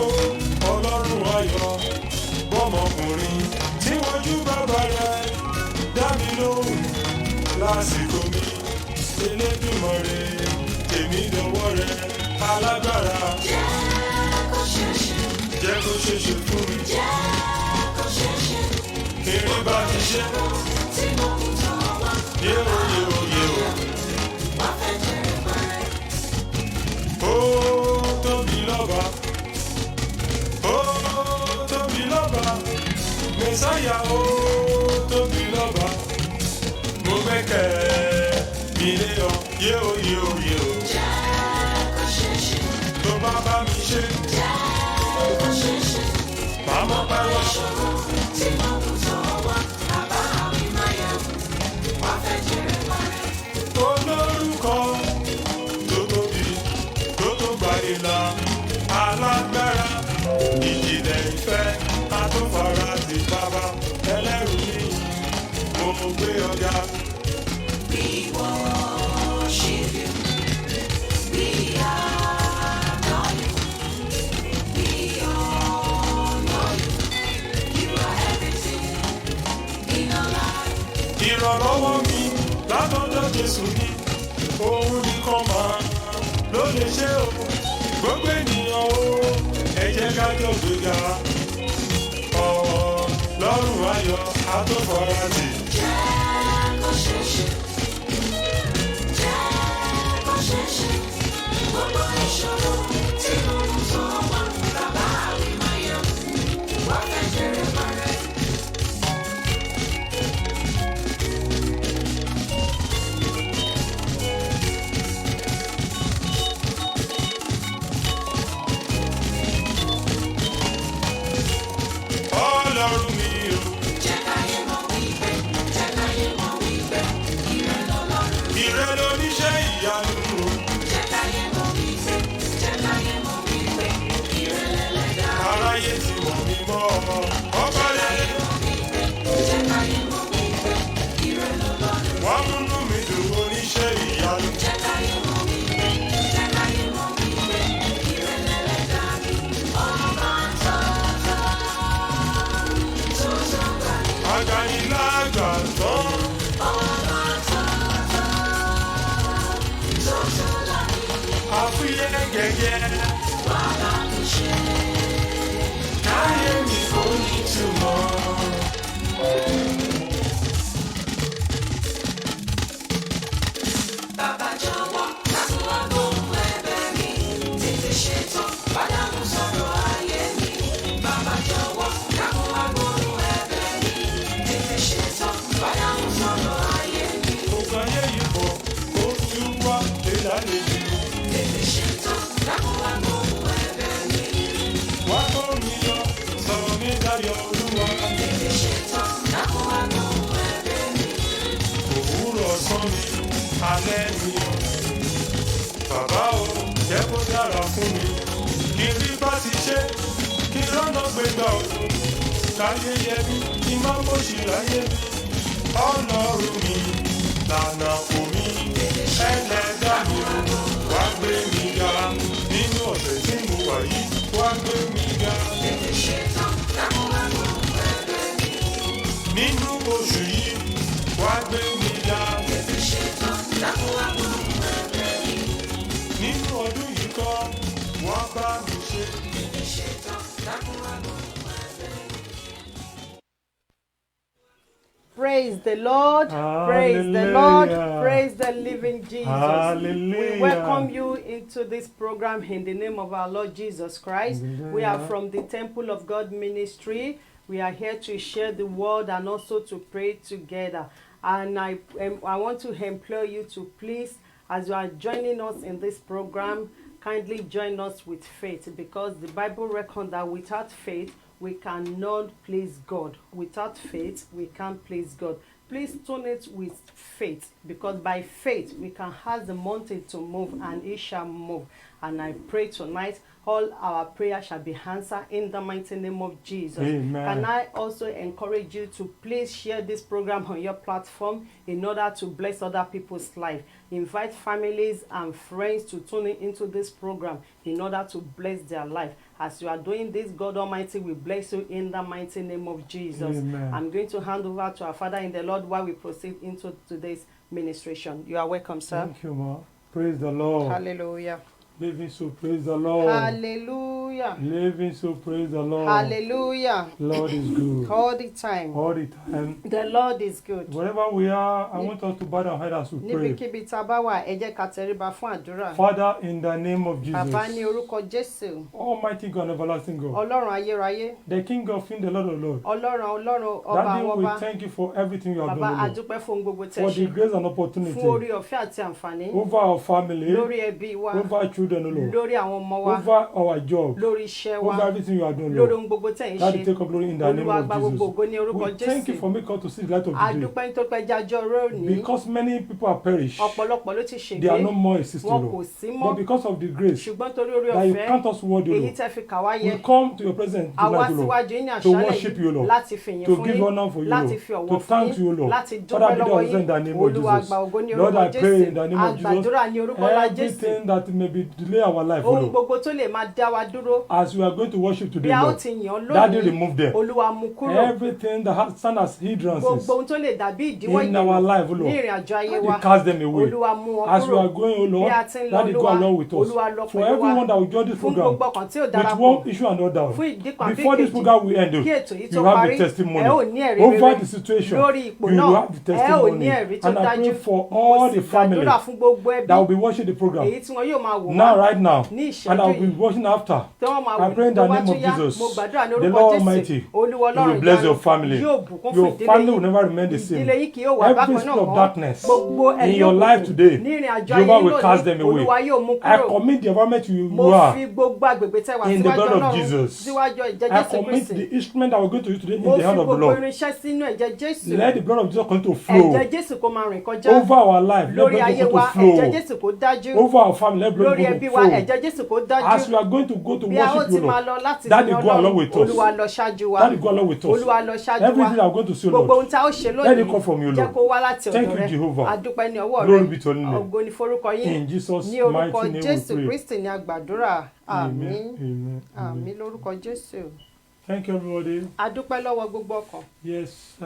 o ọlọ́run ayọ̀ bọ́mọkùnrin tí wọ́n jú bàbá rẹ̀ dá mi lóhùn lásìkò mi Elédùmarè tèmi dọwọ́ rẹ̀ alágbára jẹ́ kó ṣeé ṣe. jẹ́ kó ṣeé ṣe fún mi Jẹ́ kó ṣeé ṣe. kiri bá ti ṣe Tí mo mú tán wá, yéwo yéwo yéwo wá fẹ́ jẹrẹ parẹ́. ó tóbi lọ́ba ó tóbi lọ́ba mẹ́sáyà ó tóbi lọ́ba mo gbẹ́kẹ̀ mi lé ọ yéwo yéwo yéwo Jẹ́ kó ṣeé ṣe. tó bá bá mi ṣe Jẹ́ kó ṣeé ṣe. màmá pariwo Ìṣòro tí mo mú tán wá, bàbá àwìn máa yẹ wá fẹ́ jẹrẹ parẹ́. olórúkọ tó tóbi tó tó gbàdé la alágbára ìjìnlẹ̀ ìfẹ́ àtúnfara ti bàbá ẹlẹ́rù mi mo gbé ọjà We worship you. We adore you. We honor you. You are everything in our life. ìrànlọ́wọ́ mi látọ̀dọ̀ Jésù ni òun nìkan máa ló lè ṣe o gbogbo ènìyàn o ẹ jẹ́ ká jọ gbéga Ọlọ́run ayọ̀ àtúnfara ti. Jẹ́ kó ṣeé ṣe. Jẹ́ kó ṣeé ṣe. Gbogbo ìṣòro tí mo mú tán wá, bàbá àwìn máa yẹ wá fẹ́ jẹrẹ parẹ́. Ọlọ́run mi o Jẹ́ káyé mọ̀ wípé, jẹ́ káyé mọ̀ wípé, ìrẹ lọ́lọ́run. ìrẹ lóníṣẹ́ ìyanu o Jẹ́ káyé mọ̀ wípé, jẹ́ káyé mọ̀ wípé, ìrẹ lẹ́lẹ́dá. aráyé ti mọ̀ mí mọ́ ọmọ ọba lẹ́lẹ́ Jẹ́ káyé mọ̀ wípé, ìrẹ lọ́lọ́run. wọ́n múnú mi dùn oníṣẹ́ ìyanu Jẹ́ káyé mọ̀ wípé, jẹ́ káyé mọ̀ wípé, ìrẹ lẹ́lẹ́dá mi. Ọba tọ́tọ́, tọ́tọ́ gbà mí. aganilágbà tán Ọba tọ́tọ́, tọ́tọ́ gbà mí. àfúyẹ́ gẹ́gẹ́ Wá bá mi ṣe. káyé mi kò ní túmọ̀. Bàbá jọ̀wọ́, dákun wá gbóhùn ẹ̀bẹ̀ mi. Tètè ṣetán, padà mú sọ̀rọ̀ ayé mi. Bàbá jọ̀wọ́, dákun wá gbóhùn ẹ̀bẹ̀ mi. Tètè ṣetán, padà mú sọ̀rọ̀ ayé mi. gbogbo ayé yìí bọ̀ kó tún wá lélàlejò Tètè ṣetán, dákun wá gbóhùn ẹ̀bẹ̀ mi. wá kó mi lọ sọ̀rọ̀ mi dayọ̀ olúwa Tètè ṣetán, dákun wá gbóhùn ẹ̀bẹ̀ mi. òwúrọ̀ sán mi alẹ́ mi o bàbá o jẹ́ kó dára fún mi kí n rí bá ti ṣe kí n rọ́nà gbégbá o káyé yẹ mí kí n má bòṣì láyé mi Ọlọ́run mi lànà fò mí ẹlẹ́dàá mi o wá gbé mi ga nínú ọ̀sẹ̀ tí mo wà yìí wá gbé mi ga Tètè ṣetán, dákun wá gbóhùn ẹ̀bẹ̀ mi. nínú oṣù yìí wá gbé mi ga Tètè ṣetán, dákun wá gbóhùn ẹ̀bẹ̀ mi. nínú ọdún yìí kọ́ wá bá mi ṣe. Tètè ṣetán, dákun wá gbóhùn ẹ̀bẹ̀ mi. Praise the Lord. Praise the Lord. Hallelujah. Praise the living Jesus. Hallelujah. We welcome you into this program in the name of our Lord Jesus Christ. We are from the Temple of God Ministry. We are here to share the word and also to pray together. And I want to implore you to please, as you are joining us in this program, kindly join us with faith, because the Bible reckons that without faith, we cannot please God. Without faith, we can't please God. Please tune it with faith, because by faith we can ask the mountain to move and it shall move. And I pray tonight all our prayers shall be answered in the mighty name of Jesus. Amen. And I also encourage you to please share this program on your platform in order to bless other people's life. Invite families and friends to tune in into this program in order to bless their life. As you are doing this, God Almighty will bless you in the mighty name of Jesus. Amen. I'm going to hand over to our Father in the Lord while we proceed into today's ministration. You are welcome, sir. Thank you, ma. Praise the Lord. Hallelujah. Living so praise the Lord. Hallelujah. Living so praise the Lord. Hallelujah. Lord is good. All the time. All the time. The Lord is good. Wherever we are, I want us to bow our head as we pray. Níbikíbi tá a bá wà, ẹ jẹ́ ká tẹríba fún àdúrà. Father, in the name of Bàbá ní Jesus, orúkọ Jésù. Almighty God, everlasting God, Ọlọ́run ayérayé. the King of Kings, the Lord of Lords. Ọlọ́run ọba Daddy, àwọn we ọba. thank you for everything you have Bàbá done, Lord, adúpẹ́ fún gbogbo tẹ́ for the ṣe. grace and Fún opportunity orí ọ̀fẹ́ àti àǹfààní. over our family, Lórí ẹbí wa. over children, Lord, Lórí àwọn ọmọ wa. over our job, Lórí iṣẹ́ wa. over everything you are doing, Lórí Lord. ohun gbogbo tẹ́ ń Daddy, ṣe. take up glory in the name Olúwa of gba gbogbo Jesus. ògo ní orúkọ We thank you Jésù. for making us to see the light of the day. Adúpẹ́ nítorí pé jájọ́ róòní. Because many people are perished, Ọ̀pọ̀lọpọ̀ ló ti they are no ṣègbé. more existing, Wọn kò Lord. sí But mọ́. because of the grace Ṣùgbọ́n torí orí that you ọ̀fẹ́. count us worthy, Èyí Lord, tẹ́ fi kà wá we yẹ. come to your presence Àwa tonight, Lord, síwájú yín ní to àṣálẹ̀ worship you, yìí Lord, láti fìyìn to fún give yín, honor for you, láti Lord, fi ọ̀wọ̀ to fún thank you, yín, Lord. láti Father, dúpẹ́ be lọ́wọ́ thou in the yín. name of Olúwa Jesus. gba ògo ní Lord, orúkọ I pray in Jésù. the name of Jesus. Àgbàdúrà ní orúkọ ńlá Jésù. Everything that may be delay our life, Ohun Lord, gbogbo tó lè máa dá wa dúró. as we are going to worship Bí today, a ó Lord, ti yàn Daddy, lónìí, remove them. Olúwa mú kúrò. Everything that has stand as hindrances Gbogbo ohun tó lè dàbí ìdíwọ́ in our life, ìdènà Lord, ní ìrìn àjò ayé Daddy, wa. cast them away. Olúwa mú wọn As we kúrò. are going, oh Lord, Bí a ti ń lọ, Daddy, go Olúwa, along with us. Olúwa lọ For pẹ̀lú wa. everyone that will join this Fún program gbogbo ọkàn tí ò with darapọ̀. one issue and another, Fún ìdí kan bí before this ìkejì. program will end, Kí ètò yìí tó you have parí, the testimony ẹ ò ní ẹ̀rí over rere the situation. lórí ipò You náà. will have the Ẹ ò ní testimony. ẹ̀rí tó And I dájú. pray for Mo all sì the family gbàdúrà fún gbogbo ẹbí that will be watching the program èyí tí wọn yóò máa wò now, wá right now, ní and I will be ìṣẹ́jú yìí. watching after. Tí wọ́n máa I wò pray in tó the bá name tún of yá, Jesus, mo gbàdúrà ní the orúkọ Lord Jésù. Almighty, Olúwa you will Ọlọ́run bless ìyanu your family. yóò bùkún fún Your ìdílé family will yín. never remain the same. Ìdílé yín kì yóò wà Every bákan spirit náà of mọ́. darkness Gbogbo in ẹ̀mí your life òkùnkùn today, ní ìrìn àjò ayé Jehovah will lónìí, cast them away. Olúwa yóò mú I kúrò. commit the environment you Mo are fi gbogbo agbègbè tẹ́ wà in the síwájú blood of Ọlọ́run, Jesus. síwájú ẹ̀jẹ̀ I Jésù commit Kristi. the instrument that we're going to use today in Mo the fi hand of the gbogbo Lord. irinṣẹ́ sínú ẹ̀jẹ̀ Jésù. Let the blood of Jesus continue to flow Ẹ̀jẹ̀ Jésù kó máa rìn kọjá over our life. Let lórí the ayé blood wa. continue Ẹ̀jẹ̀ to Jésù kó dájú flow over our family. Let the blood lórí ẹbí continue to wa. flow. Ẹ̀jẹ̀ Jésù kó As we dájú are going to go to bí a ó worship ti you, máa Lord, lọ láti Daddy, sin go along Ọlọ́run. with us. Olúwa lọ ṣáájú wa. Daddy, go along with us. Olúwa lọ ṣáájú wa. Everything that we're going to see, Gbogbo Lord, ohun tá a ó ṣe let it lónìí come from you, jẹ́ Lord. kó wá láti Thank ọ̀dọ̀ you, rẹ. Jehovah. Adúpẹ́ ní ọwọ́ Glory rẹ. be to your name. Ògo ni forúkọ yín. In Jesus' Ní orúkọ mighty name we Jésù pray. Kristi ni a gbàdúrà. Àmín. Amen. Àmín lórúkọ Jésù. Thank you, everybody. Adúpẹ́ lọ́wọ́ gbogbo ọkàn. Yes,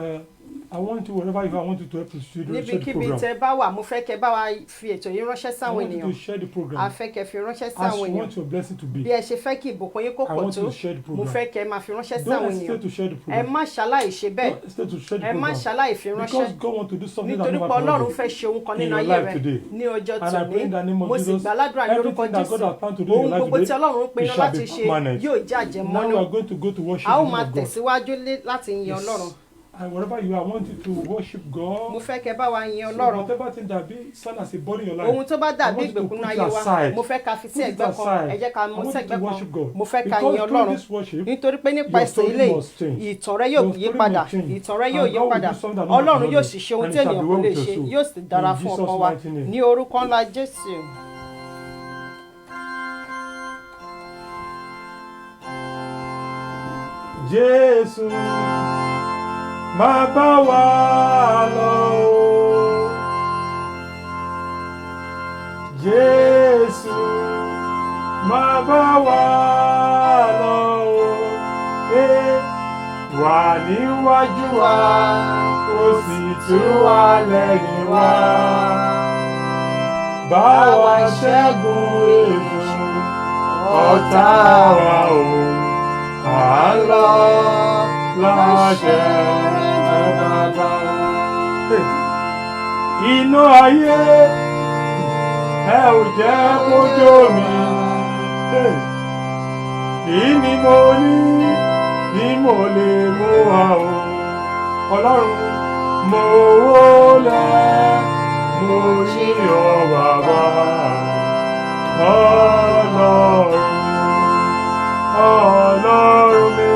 I want to, wherever you are, I want you to help us share the Níbikíbi program. tẹ́ bá wà, mo fẹ́ kẹ́ bá wa fi ètò yìí ránṣẹ́ I sáwọn want you ènìyàn. to share the A program. fẹ́ kẹ́ fi ránṣẹ́ As sáwọn you ènìyàn. want your blessing to Bí be, ẹ ṣe fẹ́ kí ìbùkún yín kó I pọ̀ want tó, you to share the mo program. fẹ́ kẹ́ máa fi ránṣẹ́ Don't sáwọn hesitate ènìyàn. to share the Ẹ program. má ṣaláì ṣe bẹ́ẹ̀. Don't hesitate to share the Ẹ má program. ṣaláì fi ránṣẹ́. Because God wants to do something that Nítorí never pé Ọlọ́run been done. fẹ́ ṣe ohun kan in nínú your ayé life rẹ today. ní ọjọ́ And I pray in the name tòní. of Mo sì Jesus, gbàládùra ní orúkọ everything that God Jésù. has planned to do in Ohun your life gbogbo tí today, Ọlọ́run it pinnu shall láti be ṣe permanent. yóò jẹ́ Now àjẹmọ́nú. you are going to go to worship A ó the máa name of God. tẹ̀síwájú láti yin Ọlọ́run. And wherever you are, I want you to worship God. Mo fẹ́ kẹ́ bá wa yin So Ọlọ́run. whatever thing that be stand as a body in your life, Ohun tó bá I dàbí want you to ìgbèkùn put ayé it wa, aside. mo fẹ́ ká fi sí Put it ẹ̀gbẹ́ kan, aside. ẹ jẹ́ ká I mú want you sẹ́gbẹ́ to kan. worship God. Mo fẹ́ ká Because yin through Ọlọ́run. this worship, Nítorí pé nípa your ìsìn story ilé must change. ìtàn rẹ yóò Your yí story padà, will change. ìtàn rẹ And yóò yí God will padà. do something that Ọlọ́run nobody yóò knows. sì ṣe ohun And tí it shall ènìyàn be kò well lè with ṣe, your soul. yóò sì dára In fún Jesus' ọkàn wa. mighty name. Ní orúkọ ńlá Jésù. Jésù máa bá wa lọ o. Jésù máa bá wa lọ o. Wà níwájú wa, ó sì tú wa lẹ́yìn wa. Bá wa ṣẹ́gun èṣù ọ̀tá wa o. Àlọ́ láṣẹ bàbá. Iná ayé ẹ ò jẹ́ kójó mi. Kí ni mo ní tí mo lè mú wa o? Ọlọ́run mo wólẹ̀ mo yíyọ bàbá. Ọlọ́run. Ọlọ́run mi,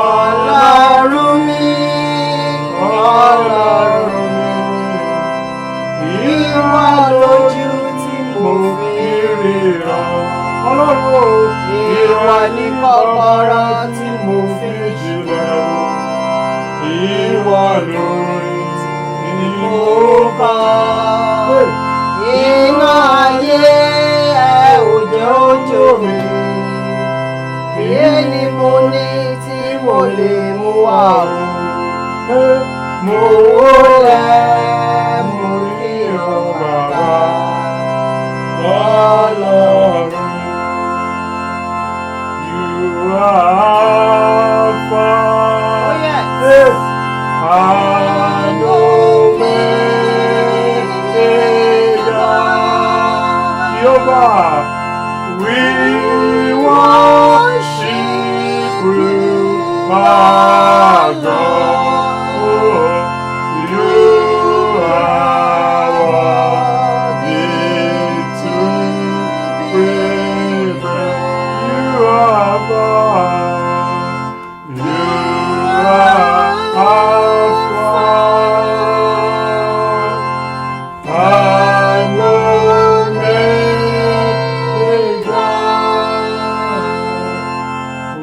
Ọlọ́run mi, Ọlọ́run mi, ìwọ lójú tí mo fi ríran. Ọlọ́run o, ìwọ ni kọ́kọ́rọ́ tí mo fi jìnlẹ̀ o. Ìwọ lórí tí mo kọ́. Iná ayé ẹ ò jẹ́ ojú mi. lè mú wa o. Mo Wólẹ̀ mo ní ọ bàbá Ọlọ́run. You are far. Oh, yes. Yes. And Omega. Jehovah, we worship you, my God. Oh, you are worthy to be praised. You are God. You are Alpha and Omega.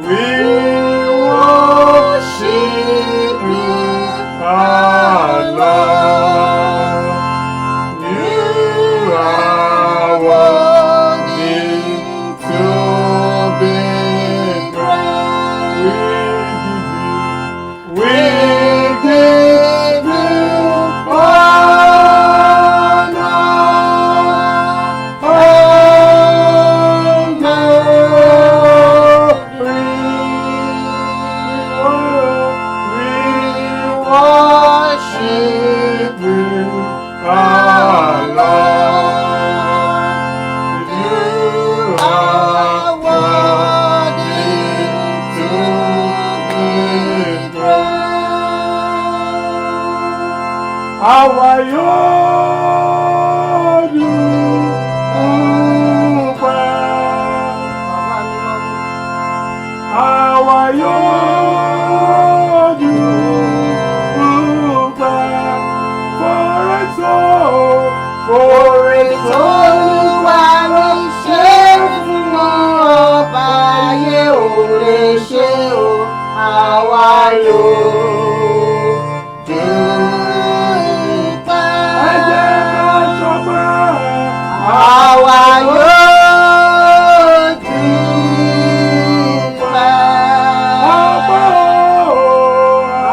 We worship you, our Lord. You are worthy to be praised. We give you honor and glory. We worship you, our Lord. You are worthy to be praised. Àwa yóò dúpẹ́. Àwa yóò dúpẹ́. F'oore tó Olúwa mi ṣe fún ọba ayé ò lè ṣe o, àwa yóò dúpẹ́. ẹ jẹ́ ká ṣọpẹ́. Àwa yóò dúpẹ́. Ọpẹ́ o.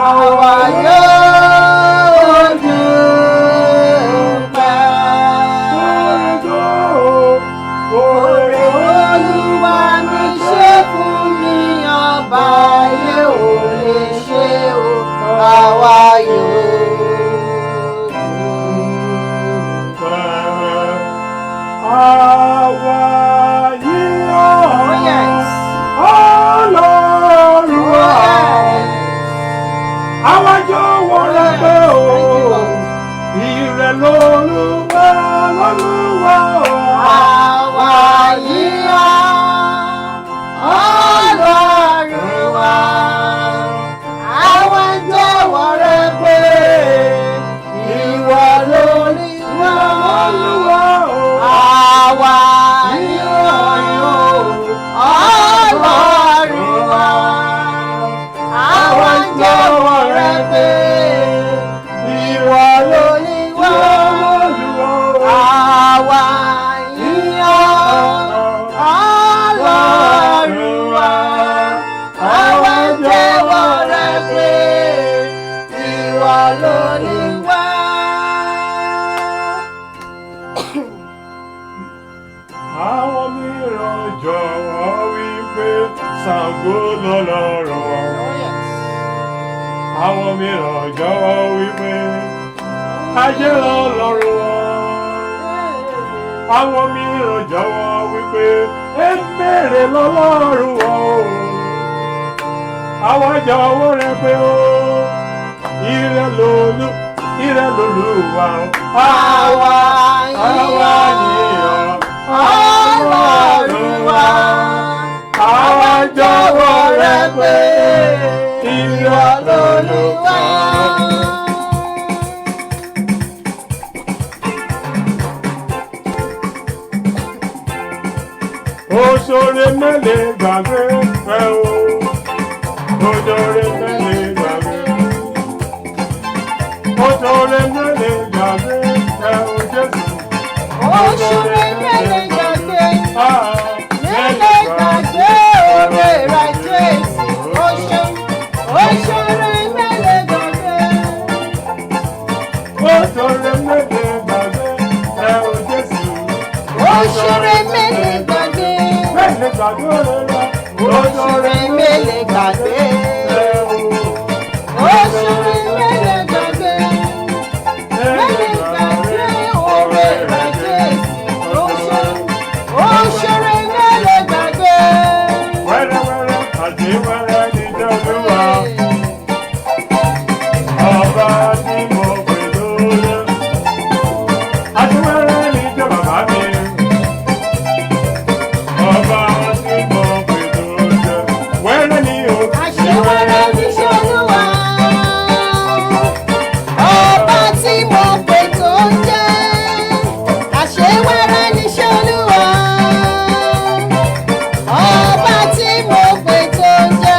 Àwa yóò dúpẹ́. Oore Olúwa mi ṣe fún mi, ọba ayé ò lè ṣe o, àwa yóò Àwa yíyọ̀ Oh, yes. Ọlọ́run wa. Àwa jọ̀wọ́ rẹ pé o. Ìrẹ̀ lolúwa lolúwa o. Àwa yíyọ̀ Ọlọ́run wa. Àwa jọ̀wọ́ rẹ pé ìwọ lolúwa. Àwa yíyọ̀ Ọlọ́run wa. Àwa jọ̀wọ́ rẹ pé ìwọ lolúwa. Àwa yíyọ̀ Ọlọ́run wa. Àwa jọ̀wọ́ rẹ pé ìwọ lolúwa. Àwọn mìíràn jọ̀wọ́ wípé Ṣàngó lọ́lọ́run wọn. Àwọn mìíràn jọ̀wọ́ wípé Ajé lọ́lọ́run wọn. Àwọn mìíràn jọ̀wọ́ wípé Èmèrè lọ́lọ́run wọn. Àwa jọ̀wọ́ rẹ pé o ìrẹ̀ lolúwa o. Àwa yíyọ̀ Ọlọ́run wa. Àwa jọ̀wọ́ rẹ pé ìwọ lolúwa. Òṣòre mẹ́lẹ̀ gbàgbé rẹ o. Òṣòre mẹ́lẹ̀ gbàgbé. Òṣòre mẹ́lẹ̀ gbàgbé rẹ o Jésù. Òṣòre mẹ́lẹ̀ gbàgbé. Ah, Mẹ́lẹ̀ gbàgbé òde rẹ̀ Jésù. Ó ṣeun. ṣeré mélé gbàgbé. Mélé gbàgbé rere. Ó ṣeré mélé gbàgbé. Ó ṣeré mélé gbàgbé. Mélé gbàgbé oore rẹ̀ Jésù. Ó ṣeré mélé gbàgbé. Wẹ́rẹ́wẹ́rẹ́ àti wẹ́rẹ́ ní Olúwa. Ọba tí mo pè lóore. Àti wẹ́rẹ́ ní bàbá mi. Ọba tí mo pè lóore. Wẹ́rẹ́ ní o. Àṣewẹ́rẹ́ níṣẹ́ Olúwa. Ọba tí mo pè tó ń jẹ́. Àṣewẹ́rẹ́ níṣẹ́ Olúwa. Ọba tí mo pè tó ń jẹ́.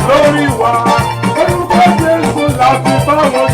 Lórí wa, orúkọ Jésù la fi bá wọn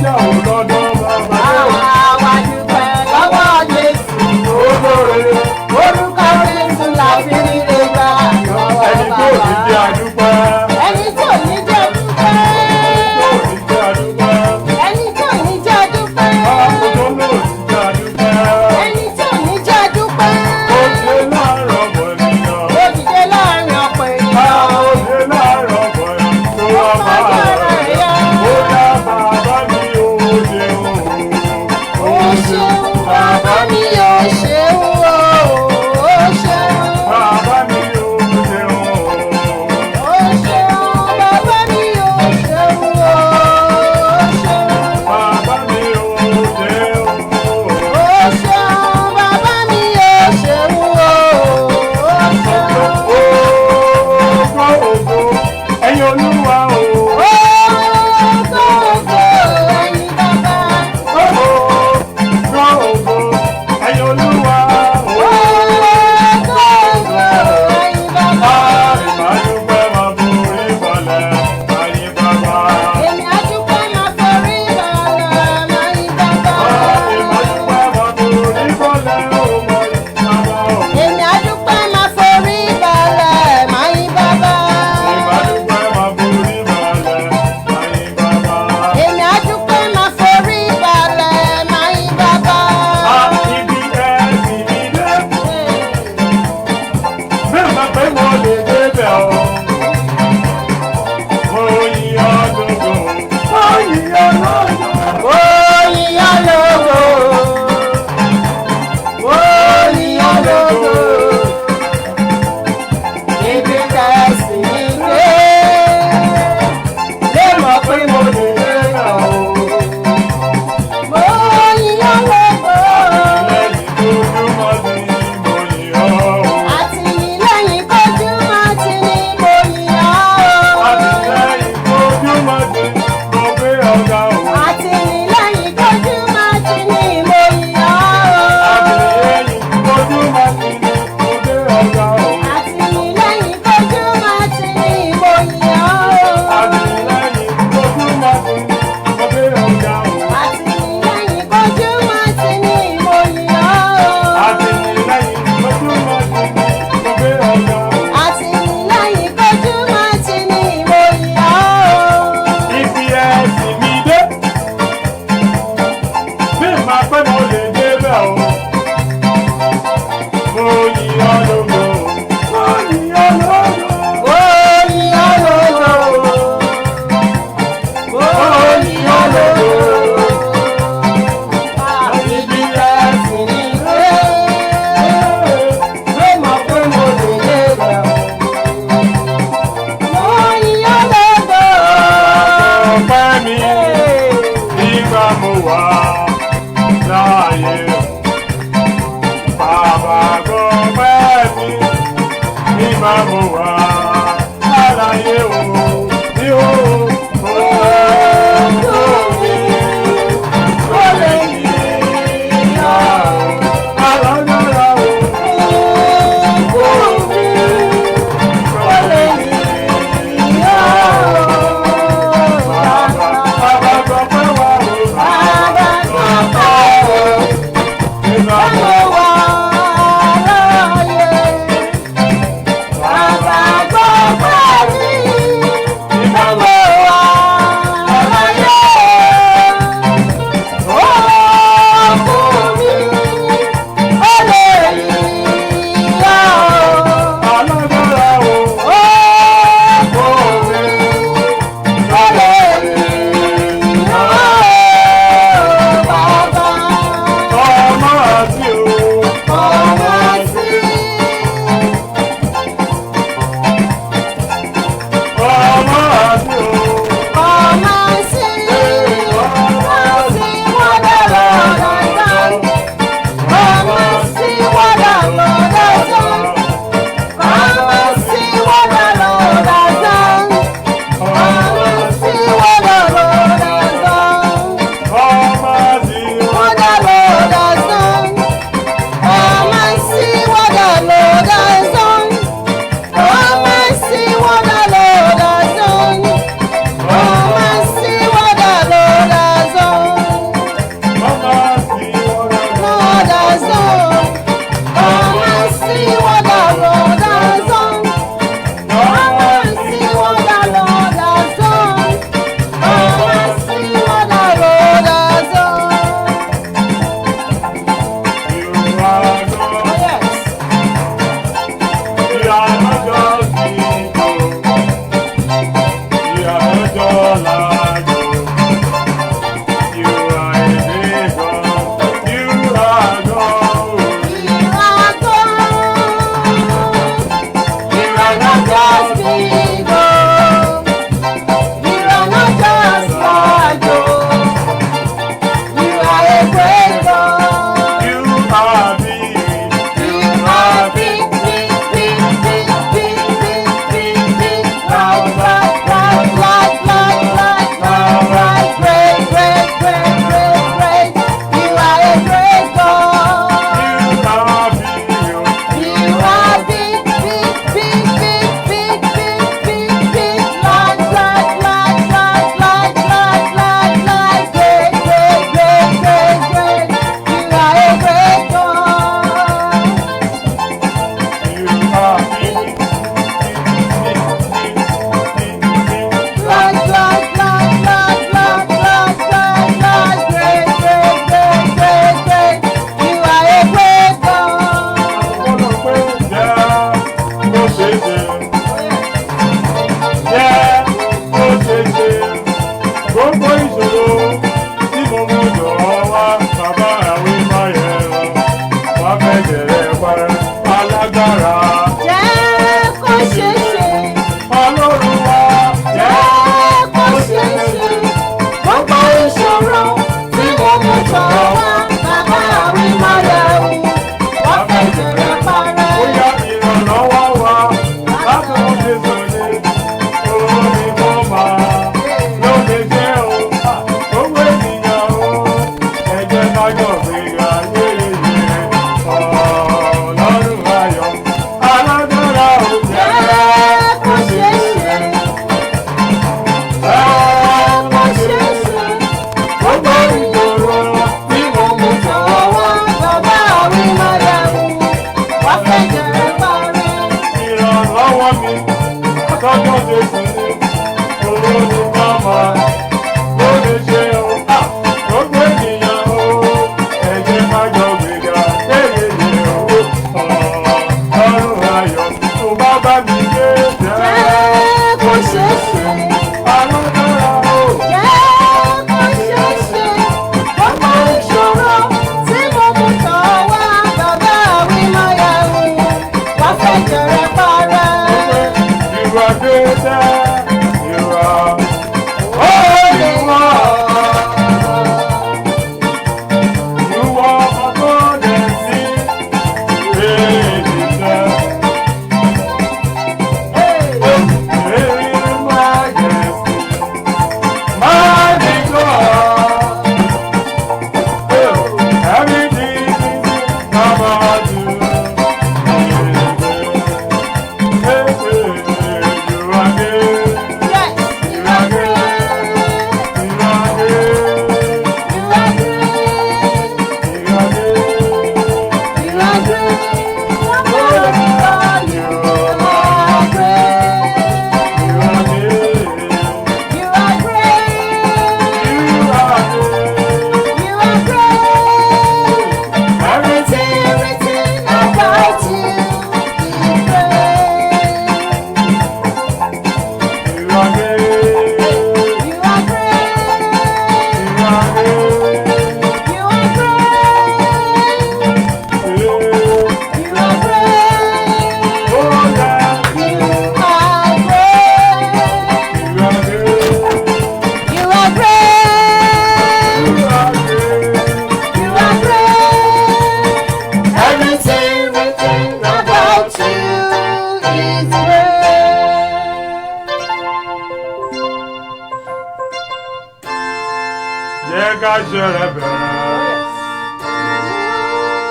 jẹ́ ká ṣẹ̀rẹ̀ bẹ̀rẹ̀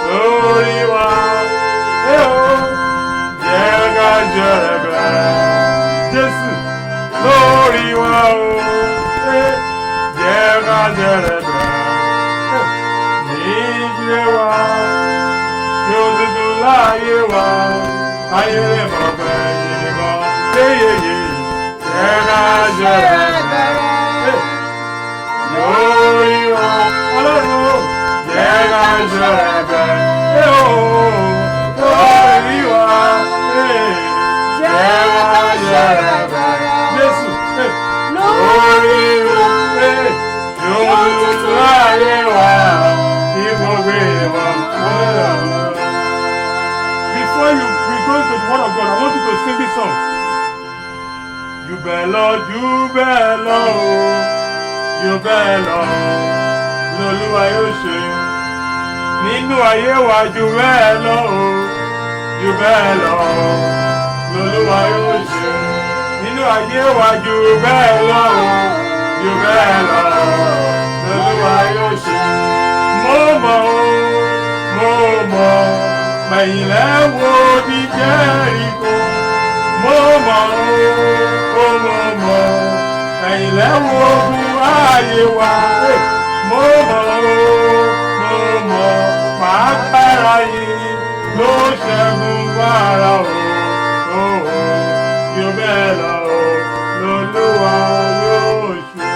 lórí wa. Jẹ́ ká ṣẹ̀rẹ̀ bẹ̀rẹ̀ Jésù lórí wa o. Jẹ́ ká ṣẹ̀rẹ̀ bẹ̀rẹ̀ ní ilé wa. Kí o dúdú láyé wa. Ayé lè mọ̀ bẹ́ẹ̀ yìí bọ́. Yéyéyé. Jẹ́ ká ṣẹ̀rẹ̀ bẹ̀rẹ̀ lórí wa. Ọlọ́run jẹ́ ká ṣẹ̀rẹ̀ bẹ̀rẹ̀ lórí wa. Jẹ́ ká ṣẹ̀rẹ̀ bẹ̀rẹ̀ Jésù lórí wa. Yóò tutù láyé wa. Kí gbogbo ìwọ̀n Before you go into the word of God, I want you to sing this song. You better, lọ́lúwa yóò ṣe. Nínú ayé wa jù bẹ́ẹ̀ lọ o, jù bẹ́ẹ̀ lọ, lọ́lúwa yóò ṣe. Nínú ayé wa jù bẹ́ẹ̀ lọ o, jù bẹ́ẹ̀ lọ, lọ́lúwa yóò ṣe. Mo mọ̀, mẹ̀yìn lẹ́wọ̀ ní Jẹ́ríkò. Mo mọ̀, ẹ̀yìn lẹ́wọ̀ ogun ayé wa. Mo mọ̀, pàápàá yìí ló ṣẹ́gun fara o. Yóò bẹ́ẹ̀ lọ, lọ́lúwa yóò ṣe.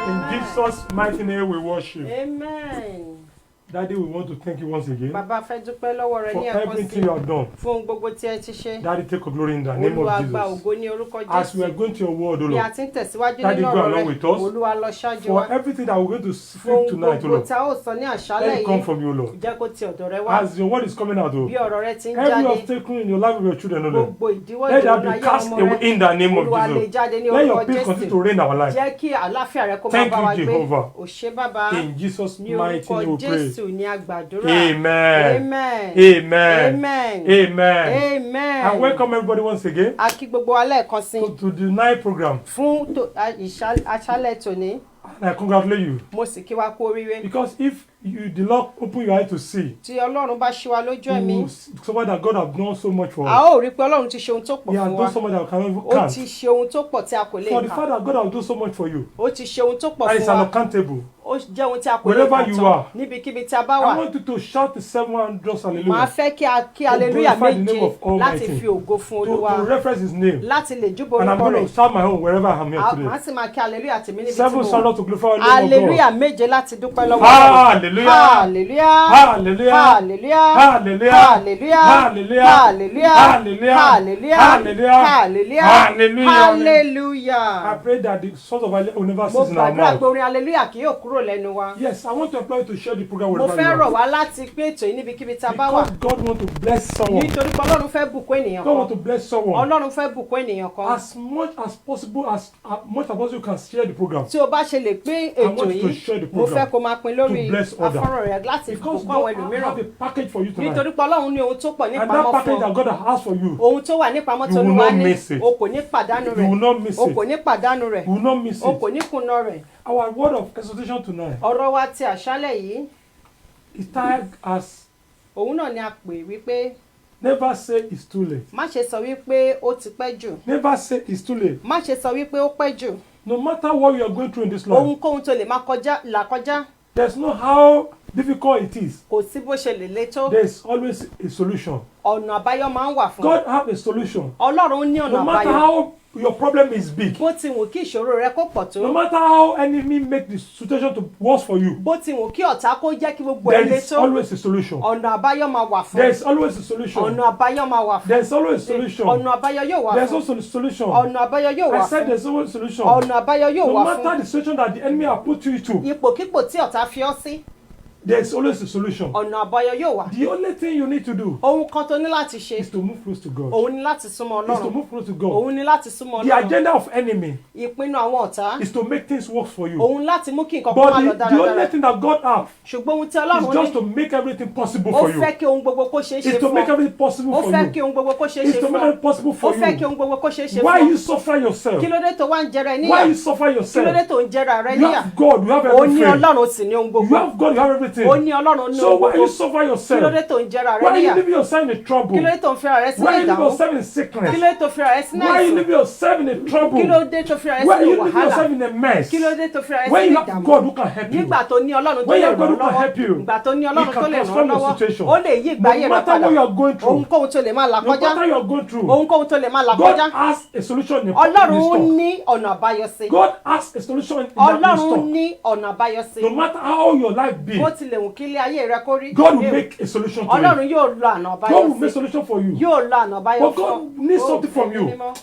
In Jesus' mighty name we worship. Amen. Daddy, we want to thank you once again Bàbá fẹ́ dúpẹ́ lọ́wọ́ rẹ ní for ẹ̀kọ́ everything you have done. fún gbogbo tí ẹ ti ṣe. Daddy, take a glory in the name Olúwa of gba Jesus. ògo ní orúkọ As we are Jésù. going to your word, O Bí a Lord, ti ń tẹ̀síwájú Daddy, nínú go ọ̀rọ̀ along rẹ, with us. Olúwa lọ ṣáájú for wa. everything that we're going to Fún speak tonight, O gbogbo Lord, tá ó sọ ní àṣálẹ̀ let it come yìí, from you, Lord. jẹ́ kó ti ọ̀dọ̀ rẹ wá. As your word is coming out, O Bí ọ̀rọ̀ rẹ ti ń every jáde, obstacle in your life of your children, O Lord, gbogbo ìdíwọ́ let that ìdùnnú be ayé cast ọmọ away rẹ, in the name of Olúwa lè Jesus. jáde ní Let your orúkọ peace continue to Jésù. reign in our life. Jẹ́ kí àlàáfíà rẹ kó máa Thank bá you, wa gbé. Jehovah. Ò ṣé bàbá. In Jesus' Ní mighty orúkọ name we pray. Jésù ní àgbàdúrà. Amen. Amen. Amen. Amen. Amen. Amen. And welcome everybody once again A kí gbogbo wa lẹ́ẹ̀kan sí to the night program. fún àṣálẹ̀ tòní. And I congratulate you. Mo sì kí wa kú oríire. Because if the Lord open your eye to see, Tí Ọlọ́run bá ṣí wa lójú ẹ̀mí, somebody that God has done so much for a us. ó rí pé Ọlọ́run ti ṣe ohun tó pọ̀ He has fún done wa. so much that we cannot even Ó count. ti ṣe ohun tó pọ̀ tí a kò lè For the kà. fact that God has done so much for you, Ó ti ṣe ohun tó pọ̀ and fún it's wa. uncountable. Ó jẹ́ ohun tí a kò lè Wherever kà you tán. are, Níbikíbi tí a bá I wà. want you to shout the 700 Màá hallelujah fẹ́ kí hallelujah glorify the name méje of Almighty. láti fi ògo fún to Olúwa. reference His name. Láti lè júbọ And I'm orúkọ going rẹ̀. to shout my own wherever I'm here Màá today. sì máa kí hallelujah tèmi níbi tí 7 mo wà. sound to glorify the name of God. Hallelujah méje láti dúpẹ́ lọ́wọ́ Ọlọ́run. Hallelujah. Hallelujah. Hallelujah. Hallelujah. Hallelujah. Hallelujah. Hallelujah. Hallelujah. Hallelujah. Hallelujah. Hallelujah. Hallelujah. Hallelujah. I Hallelujah. pray that the sort of hallelujah will never Mo cease in our gbàdúrà pé mouth. orin hallelujah kì yóò kúrò lẹ́nu wa. Yes, I want to employ you to share the program Mo wherever fẹ́ you rọ̀ are. wá láti pé ètò yìí níbikíbi tá a bá wà. Because God wants to bless someone. Nítorí pé Ọlọ́run fẹ́ bùkún ènìyàn God wants to kan. bless someone. Ọlọ́run fẹ́ bùkún ènìyàn kan. As much as possible, as much as possible, you can share the program. Tí o bá ṣe lè pín ètò want you to share the yìí, mo program fẹ́ kó máa pín lórí to bless others. afọ́rọ̀ rẹ̀ láti Because bùkún àwọn God ẹlòmíràn. have a package for you tonight. Nítorí pé Ọlọ́run ní ohun tó pọ̀ And that nípamọ́ package fún that ọ. God has for you, Ohun tó wà nípamọ́ You tó will Olúwa not ní, miss it. o kò ní pàdánù you rẹ̀. will not miss O it. kò ní pàdánù rẹ̀. You will not miss O kò it. ní kùnà rẹ̀. Our word of exhortation tonight Ọ̀rọ̀ wa ti àṣálẹ̀ yìí, is tagged as òun náà ni a pè wípé never say it's too late. má ṣe sọ wípé ó ti pẹ́ jù. Never say it's too late. Má ṣe sọ wípé ó pẹ́ jù. No matter what you are going through in this life, Ohunkóhun tó lè máa là kọjá, there's no how difficult it is. kò sí bó ṣe lè le tó. There's always a solution. Ọ̀nà àbáyọ máa ń wà fún. God have a solution. Ọlọ́run ní ọ̀nà No matter àbáyọ. how your problem is big, Bó ti wù kí ìṣòro rẹ kó pọ̀ tó. no matter how enemy make the situation to worse for you, Bó ti wù kí ọ̀tá kó jẹ́ kí gbogbo ẹ̀ there le is tó. always a solution. Ọ̀nà àbáyọ máa wà fún. There is always a solution. Ọ̀nà àbáyọ máa wà fún. There is always a solution. Ọ̀nà àbáyọ yóò wà There's fún. also a solution. Ọ̀nà àbáyọ yóò wà I said fún. there's always a solution. Ọ̀nà àbáyọ yóò No wà matter fún. the situation that the enemy have put you to, Ipòkípò tí ọ̀tá fi ọ́ sí, there's always a solution. ọ̀nà àbáyọ yóò wà. The only thing you need to do ohun kan tó ní láti ṣe is to move close to God. òun ni láti súnmọ́ Is to Ọlọ́run. move close to God. òun ni láti súnmọ́ The Ọlọ́run. agenda of enemy ìpinnu àwọn ọ̀tá is to make things work for you. òun láti mú kí nǹkan kan But máa lọ the only dáradára. thing that God has ṣùgbọ́n ohun tí is Ọlọ́run just ní to make everything possible ó for you. fẹ́ kí ohun gbogbo kó ṣeé ṣe Is to fún make ọ. everything possible ó for fẹ́ kí you. ohun gbogbo kó ṣeé Is ṣe to fún make ọ. it possible ó for fẹ́ kí you. ohun gbogbo kó ṣeé ṣe Why fún you ọ. suffer yourself? kí ló dé tó wá ń jẹrẹ Why níyà. you suffer kí ló yourself? dé tó ń jẹrà rẹ You níyà. have God, you have ó ní everything. Ọlọ́run sì ní ohun You gbogbo. have God, you have ó everything. ní Ọlọ́run ní So ohun why you gbogbo. suffer kí ló yourself? dé tó ń jẹrà rẹ Why you níyà. leave yourself in kí ló trouble? dé tó ń fira rẹ sínú Why you leave ìdààmú. yourself in kí sickness? ló dé tó fira rẹ sínú Why you àìsàn. leave yourself in a kí trouble? ló dé tó fira rẹ Why sínú you leave yourself wàhálà. in a mess? kí ló dé tó fira rẹ When sínú you have ìdààmú. God who can help you, nígbà tó ní Ọlọ́run tó When lè you have God ràn who ọ́ can help lọ́wọ́. you, ìgbà tó ní He Ọlọ́run tó can lè ràn ọ́ transform your lọ́wọ́. situation. ó lè yí ìgbà ayé No rẹ matter padà. what you are going through, ohunkóhun tó lè máa là no kọjá. matter you are going through, ohunkóhun tó lè máa là God kọjá. has a solution in this Ọlọ́run talk. ní ọ̀nà àbáyọ sí. God has a solution in that Ọlọ́run talk. ní ọ̀nà àbáyọ sí. No matter how your life be, bó tilẹ̀ wù kí ilé ayé rẹ kó rí. God will make a solution to Ọlọ́run it. yóò lo ọ̀nà God àbáyọ will make a sí. solution for you. yóò lo ọ̀nà àbáyọ But fún ọ. God needs Ó, something from Ẹ̀mí you. Mímọ́.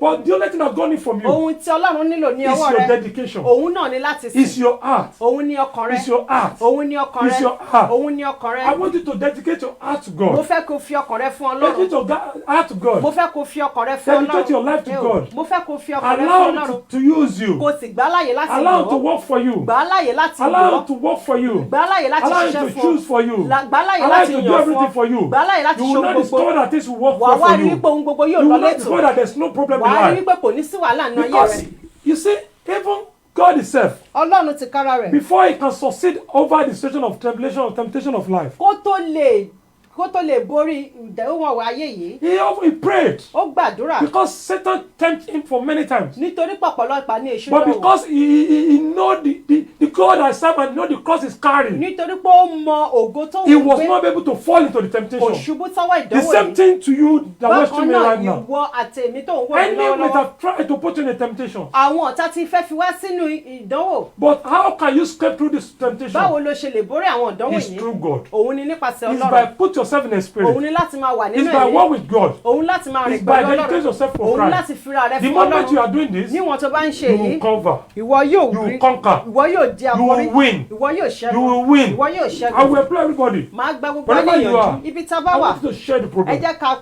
But the only thing that God needs from you ohun tí Ọlọ́run nílò ní is ọwọ́ your rẹ. dedication. òun náà ní láti Is sìn. your heart. òun ní ọkàn rẹ. Is your heart. òun ní ọkàn Is rẹ. your heart. òun ní ọkàn I rẹ. want you to dedicate your heart to mo God. fẹ́ kó fi ọkàn rẹ fún Dedicate Ọlọ́run. your heart to mo God. fẹ́ kó fi ọkàn rẹ fún Dedicate your life to Ọlọ́run. God. mo fẹ́ kó fi ọkàn rẹ fún Allow Ọlọ́run. Him to use you. kó sì gbà láàyè láti Allow Him to lò ó. work for you. gbà láàyè láti lò Allow ó. Him to work for you. gbà láàyè láti Allow Him ṣiṣẹ́ to fún choose for you. ọ. gbà láàyè Allow láti Him to do yàn fún everything for ọ. you. gbà láàyè láti You ṣe will ohun not discover gbogbo. that things will work wà well wá for rí you. wípé ohun gbogbo You yóò will lọ not létò. discover that there's no problem wà á rí in life. wípé kò ní sí wàhálà nínú ayé Because rẹ. you see, even God Himself, Ọlọ́run ti kára rẹ̀. before He can succeed over the situation of tribulation or temptation of life, kó tó lè borí ìdánwò ayé yìí. He prayed ó gbàdúrà. because Satan tempted Him for many times. nítorí pọ̀pọ̀lọpọ̀ ní èṣù But náà wò. because he know the God I serve and know the cross He's carrying, nítorí pé ó mọ ògo tó he ń was gbé. not able to fall into the kò temptation. ṣubú sọ́wọ́ The ìdánwò same yìí. thing to you that bákan watching me náà right now. ìwọ àti èmi tó ń wò mí Enemy may lọ́wọ́lọ́wọ́. have tried to put you in a temptation, àwọn ọ̀tá ti fẹ́ fi wá sínú ìdánwò. but how can you escape through this temptation? báwo ló ṣe lè borí àwọn ìdánwò It's yìí. through God. òun ni nípasẹ̀ It's by Ọlọ́run. put yourself in a òun spirit. ni láti máa wà nínú It's by walk with God. òun láti máa rìn It's by pẹ̀lú dedicating Ọlọ́run. yourself for òun Christ. láti fira rẹ The fún moment you Ọlọ́run. are doing this, you níwọ̀n tó bá ń ṣe will èyí. cover. ìwọ yóò You will rí. conquer. ìwọ yóò di You àkórí. will win. ìwọ yóò You ṣẹ́gun. will win. ìwọ yóò I ṣẹ́gun. will employ everybody. máa gba gbogbo Wherever you are, ènìyàn ibi tá a bá I wà. want you to share the ẹ program. jẹ́ ká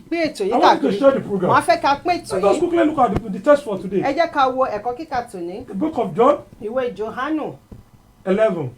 pín ètò I yìí want you to káàkiri. share the program. màá fẹ́ ká pín ètò Let us yìí. quickly look at the text for today. ẹ jẹ́ ká wo ẹ̀kọ́ kíkà tòní. The book of John ìwé Jòhánù 11,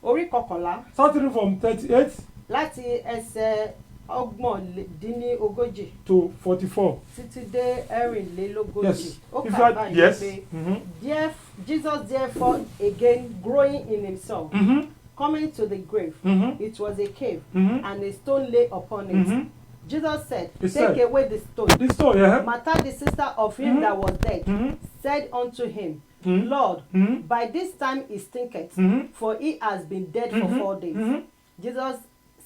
orí kọkànlá starting from 38 láti ẹsẹ̀ ọgbọ̀ndínlógójì to 44. títí dé ẹ̀rìnlélógójì. Yes. ó If kà you are, báyìí yes. pé Mm-hmm. Jesus therefore again growing in himself, Mm-hmm. coming to the grave, Mm-hmm. it was a cave, Mm-hmm. and a stone lay upon it. Mm-hmm. Jesus said, He take said, away the stone. This story, yeah? Martha, the sister of him Mhm. that was dead, Mm-hmm. said unto him, Mhm. Lord, Mm-hmm. by this time he stinketh, Mm-hmm. for he has been dead for 4 days. Mm-hmm. Jesus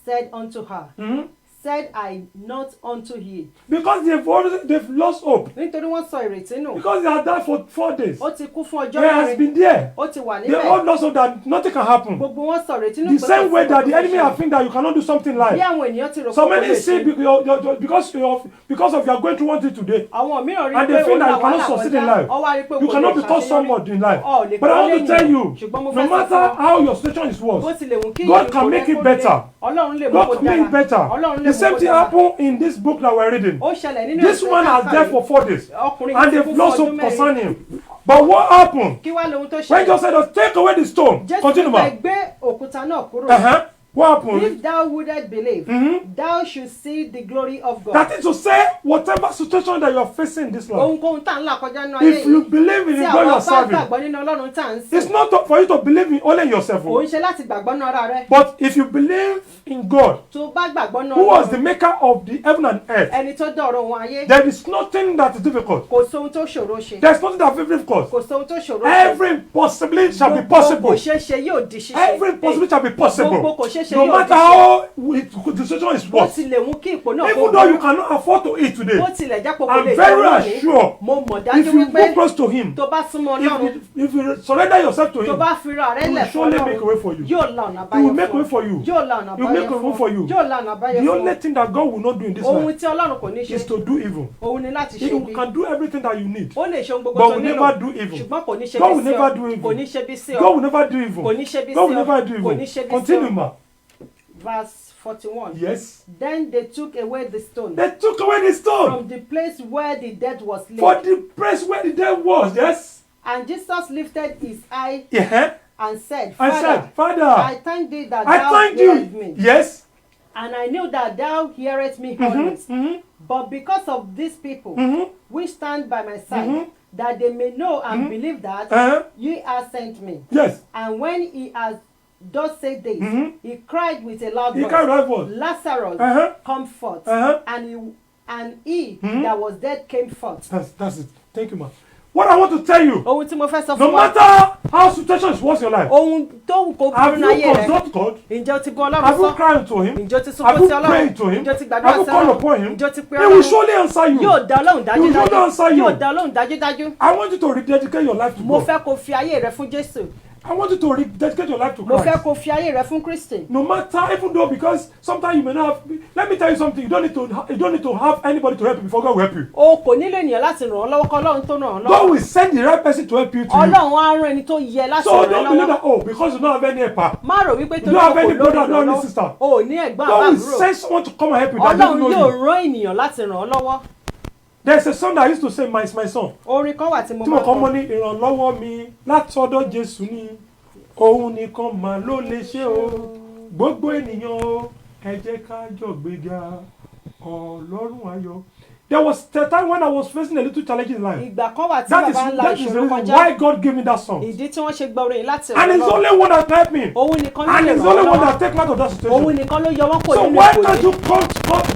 said unto her, Mm-hmm. said I not unto ye. Because they've lost hope. Nítorí wọ́n sọ ìrètí nù. Because they are there for 4 days. Ó ti kú fún ọjọ́ They has mẹ́rin. been there. Ó ti wà They all níbẹ̀. lost hope that nothing can happen. Gbogbo wọn sọ ìrètí nù. The pé same kò way sí that the nǹkan tó enemy ṣe. have think that you cannot do something Bí like. àwọn ènìyàn ti rò So pé kò many lè see ṣe. because of you are going through one thing today. Àwọn mìíràn rí And pé they feel ó that là you cannot wàhálà succeed in kọjá. life. Ó wá rí pé You kò cannot lè become ṣàṣeyọrí. someone in life. Ó lè But I kọ́ want to tell lẹ́yìn. you, Ṣùgbọ́n mo no fẹ́ sọ matter fún ọ. how your situation is Bó worse, tilẹ̀ wù kí God ìyókù can rẹ make it kó better. le, Ọlọ́run lè mú God kó can make it dára. better. Ọlọ́run lè The mú same kó thing dára. happened in this book that we're reading. Ó ṣẹlẹ̀ nínú This ìwé one has Káfárì. there for 4 days. Ọkùnrin And yìí ti they've kú fún lost ọdún hope mẹ́rin. concerning him. But what happened? Kí wá lohun tó When ṣẹlẹ̀? God said, take away the stone. Jésù Continue, fẹ́ man. gbé òkúta náà kúrò. What happened? If thou wouldest believe, Mhm. thou should see the glory of God. That is to say, whatever situation that you are facing in this life, Ohunkóhun tá ń là kọjá nínú ayé if you yìí. believe in Tí the God you àwa are bá serving, gbàgbọ́ nínú Ọlọ́run tá à ń it's sìn. not for you to believe in only in yourself. Kò ń ṣe láti gbàgbọ́ nínú ara rẹ. But if you believe in God, Tó bá gbàgbọ́ nínú who was the Ọlọ́run, maker of the heaven and earth, ẹni tó dá ọ̀run wọn ayé, there is nothing that is difficult. kò sóhun tó ṣòro ṣe. There's nothing that is difficult. Kò sóhun tó ṣòro ṣe. Every impossibility shall be Gbogbo kò possible. ṣeé ṣe yóò di ṣíṣe. Every impossibility shall be Gbogbo possible. kò ṣeé ṣe No yóò matter di ṣe. how the situation is Bó worse, tilẹ̀ mú kí ipò náà kó even though you burú. cannot afford to eat today, Bó tilẹ̀ jẹ́ pé kò I'm lè very jẹun lónìí. sure Mo mọ̀ if dájú you wípé go close to Him, tó bá súnmọ́ Ọlọ́run, if you surrender yourself to tó Him, bá fira rẹ̀ He will lẹ̀ fún surely make a way for Ọlọ́run, you. yóò la ọ̀nà He will àbáyọ make way fún for ọ. you. Yóò la ọ̀nà He will make àbáyọ a way fún for ọ. you. Yóò la ọ̀nà àbáyọ The fún only ọ. thing that God will not do in this Ohun life tí Ọlọ́run kò ní is ṣe, to do evil. òun ni láti He ṣe bí. can do everything that you need. Ó lè ṣe ohun gbogbo But tó will nílò, never do evil. ṣùgbọ́n kò ní ṣe God bí will sí ọ. never do evil. Kò ní ṣe bí sí ọ. God will never do evil. Kò ní ṣe bí God sí will ọ. never do Kò ní evil. ṣe bí sí Continue, ọ. ma. Verse 41. Yes. Then they took away the stone They took away the stone from the place where the dead was for laid. the place where the dead was. Yes. And Jesus lifted his eye Yeah. and said, I Father, said, Father, I thank thee that I thou thank hearest you. me. Yes. And I knew that thou hearest me always. Mm-hmm. But because of these people Mm-hmm. which stand by my side, Mhm. that they may know and Mhm. believe that Uh-huh. ye have sent me. Yes. And when he had thus said this, Mhm. he cried with a loud He voice, carried that word. Lazarus, Uh-huh. come forth. Uh-huh. And he Mhm. that was dead came forth. That's it. Thank you, ma. What I want to tell you, Ohun tí mo fẹ́ sọ no fún wa, matter how situation is worse in your life, ohun tó wù kó have burú you láyé rẹ, consult God? ǹjẹ́ o ti bọ́ Ọlọ́run Have you sọ? cried to Him? Ǹjẹ́ o ti Have sunkún you sí Ọlọ́run? prayed to Him? Ǹjẹ́ o ti gbàdúrà Have you sí called Ọlọ́run? upon Him? Ǹjẹ́ o ti pe He will Ọlọ́run? surely answer you. Yóò dá Ọlọ́run He will surely dájúdájú. answer you. Yóò dá Ọlọ́run dájúdájú. I want you to rededicate your life to Mo God. fẹ́ kó fi ayé rẹ fún Jésù. I want you to rededicate your life to Mo fẹ́ Christ. kó fi ayé rẹ fún Kristi. No matter, even though, because sometimes you may not have. Let me tell you something. You don't need to have anybody to help you before God will help you. O kò nílò ènìyàn láti ràn ọ́ lọ́wọ́ kọ́ Ọlọ́run tó ràn ọ́ God lọ́wọ́. will send the right person to help you to you. Ọlọ́run á rán ẹni tó yẹ láti So ràn ọ́ don't believe lọ́wọ́. that, oh, because you don't have any helper. Má rò wípé You torí don't have o kò any brother, lórí you don't have any ìrànlọ́wọ́. sister. O ò ní ẹ̀gbọ́n God will àbábúrò. send someone to come and help you that doesn't Ọlọ́run know yóò you. rán ènìyàn láti ràn ọ́ lọ́wọ́. There's a song that I used to say, my son. Orin kan wà tí mo Tí mo máa kọ́ ń mọ́ kọ. ní ìrànlọ́wọ́ mi látọ̀dọ̀ Jésù ni. Òun nìkan mà ló lè ṣe o. Gbogbo ènìyàn o, ẹ jẹ́ ká jọ gbéga Ọlọ́run ayọ̀. There was a time when I was facing a little challenge in life. Ìgbà kan wà tí That is bàbá ńlá the ìṣòro reason kọjá. why God gave me that song. Ìdí tí wọ́n ṣe gbọ́ orin yìí láti And ràn it's ọ́ lọ́wọ́. only one that helped me. Òun nìkan ló And lè it's ràn only ọ́ one that lọ́wọ́. take me out of that Òun situation. nìkan ló yọ wọ́n kò So nínú why ipò don't yìí. you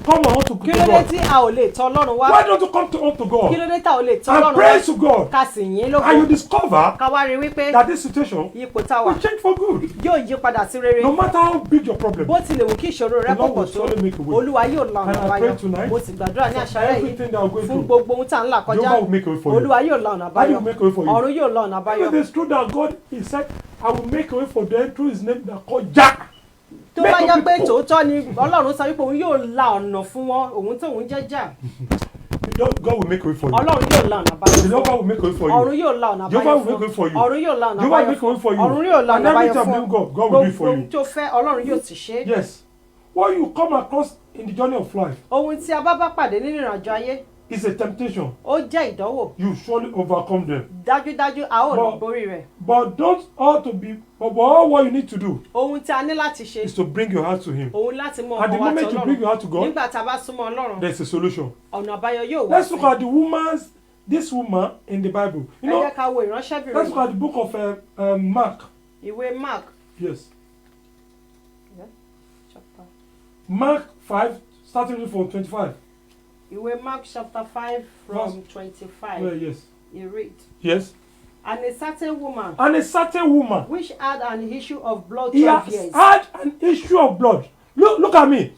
come on to Kí ló dé God? tí a ò lè tọ̀ Ọlọ́run wá? Why don't you come to Kí God ló dé tá ò lè tọ̀ and Ọlọ́run pray wá? to God? Ká sì yìn ín And you lógo. discover Ká wá rí wípé that this situation ipò tá a wà will change for good. yóò yí padà sí rere. No matter how big your problem. Bó tilẹ̀ wù kí ìṣòro rẹ The Lord pọ̀ will tó, surely make a way. Olúwa yóò la And ọ̀nà I àbáyọ. pray tonight Mo sì gbàdúrà ní for àṣálẹ́ yìí everything that we're going fún through. gbogbo ohun tá à ń là kọjá. Jehovah will make a way for you. Olúwa yóò la ọ̀nà God àbáyọ. will make a way for you. Ọ̀run yóò la ọ̀nà àbáyọ. If it is true that God, He said, I will make a way for them through His name that called Jah. Tó bá Make yẹ a pé people. tòótọ́ ni Ọlọ́run sọ wípé òun yóò la ọ̀nà fún wọn, òun tó òun jẹ́ jà. God will make a way for you. Ọlọ́run yóò la ọ̀nà àbáyọ fún Jehovah wọn. will make a way for you. Ọ̀run yóò la ọ̀nà Jehovah àbáyọ will fún make a way for wọn. you. Ọ̀run yóò la ọ̀nà Jehovah will àbáyọ make a way fún for you. wọn. Ọ̀run yóò la And ọ̀nà every àbáyọ time fún you wọn. go, God will do it Gbogbo for ohun you. tó fẹ́ Ọlọ́run yóò ti ṣe. Yes. What you come across in the journey of life Ohun tí a bá bá pàdé nínú ìrìnàjò ayé, is a temptation. ó jẹ́ ìdánwò. You surely overcome them. Dájúdájú a ó lọ But- borí rẹ̀. But don't all to be. But all what you need to do Ohun tí a ní láti ṣe, is to bring your heart to Him. òun láti mú At the ọkàn wa moment tọ̀ you bring your Ọlọ́run. heart to God, Nígbà tá a bá súnmọ́ Ọlọ́run, there's a solution. ọ̀nà àbáyọ yóò wá Let's sí. look at this woman in the Bible. You Ẹ know, jẹ́ ká wo let's look ìránṣẹ́bìnrin at the book of Mark. ìwé Mark Yes. chapter Mark 5, starting from 25. ìwé Mark chapter 5 from 25. Yeah, yes. You read. Yes. And a certain woman And a certain woman, which had an issue of blood he 12 has years. had an issue of blood. Look at me.